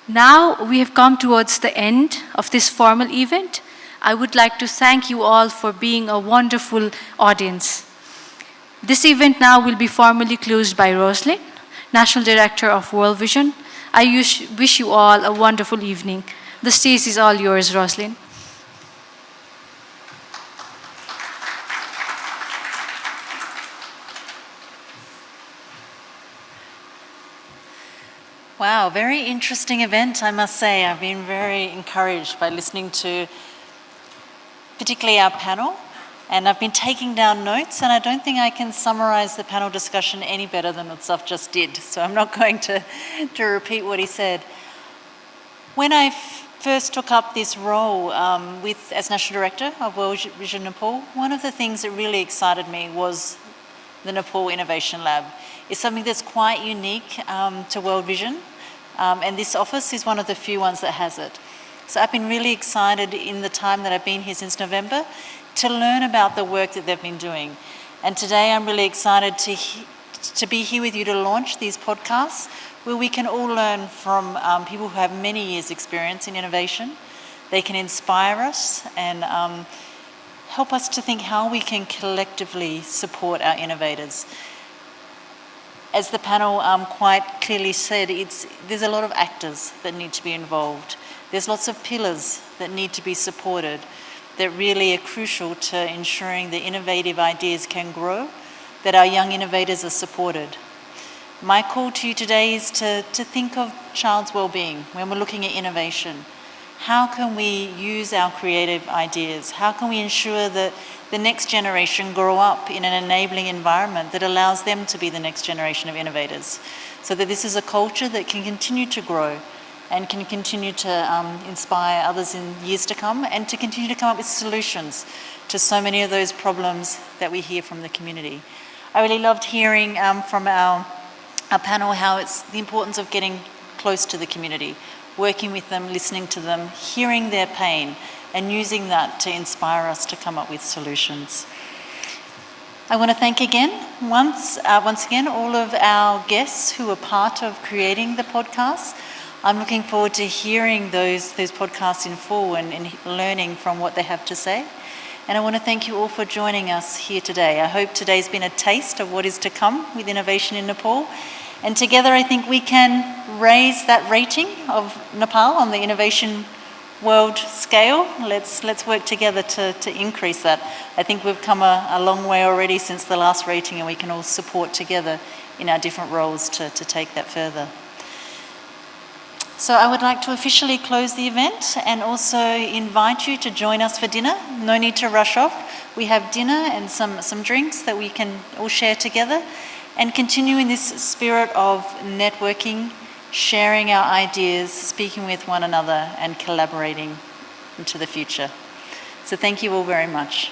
Now we have come towards the end of this formal event. I would like to thank you all for being a wonderful audience. This event now will be formally closed by Roslyn, National Director of World Vision. I wish you all a wonderful evening. The stage is all yours, Roslyn. Wow, very interesting event, I must say. I've been very encouraged by listening to particularly our panel, and I've been taking down notes, and I don't think I can summarize the panel discussion any better than Utsav just did, so I'm not going to repeat what he said. When I first took up this role as National Director of World Vision Nepal, one of the things that really excited me was the Nepal Innovation Lab. It's something that's quite unique to World Vision, and this office is one of the few ones that has it. So I've been really excited in the time that I've been here since November to learn about the work that they've been doing. And today I'm really excited to be here with you to launch these podcasts where we can all learn from people who have many years' experience in innovation. They can inspire us and help us to think how we can collectively support our innovators. As the panel quite clearly said, there's a lot of actors that need to be involved. There's lots of pillars that need to be supported that really are crucial to ensuring that innovative ideas can grow, that our young innovators are supported. My call to you today is to think of child's well-being when we're looking at innovation. How can we use our creative ideas? How can we ensure that the next generation grow up in an enabling environment that allows them to be the next generation of innovators, so that this is a culture that can continue to grow and can continue to inspire others in years to come, and to continue to come up with solutions to so many of those problems that we hear from the community. I really loved hearing from our panel how it's the importance of getting close to the community, working with them, listening to them, hearing their pain, and using that to inspire us to come up with solutions. I want to thank once again all of our guests who were part of creating the podcast. I'm looking forward to hearing those podcasts in full and learning from what they have to say. And I want to thank you all for joining us here today. I hope today's been a taste of what is to come with innovation in Nepal. And together I think we can raise that rating of Nepal on the innovation world scale. Let's work together to increase that. I think we've come a long way already since the last rating, and we can all support together in our different roles to take that further. So I would like to officially close the event and also invite you to join us for dinner. No need to rush off. We have dinner and some drinks that we can all share together, and continue in this spirit of networking, sharing our ideas, speaking with one another, and collaborating into the future. So thank you all very much.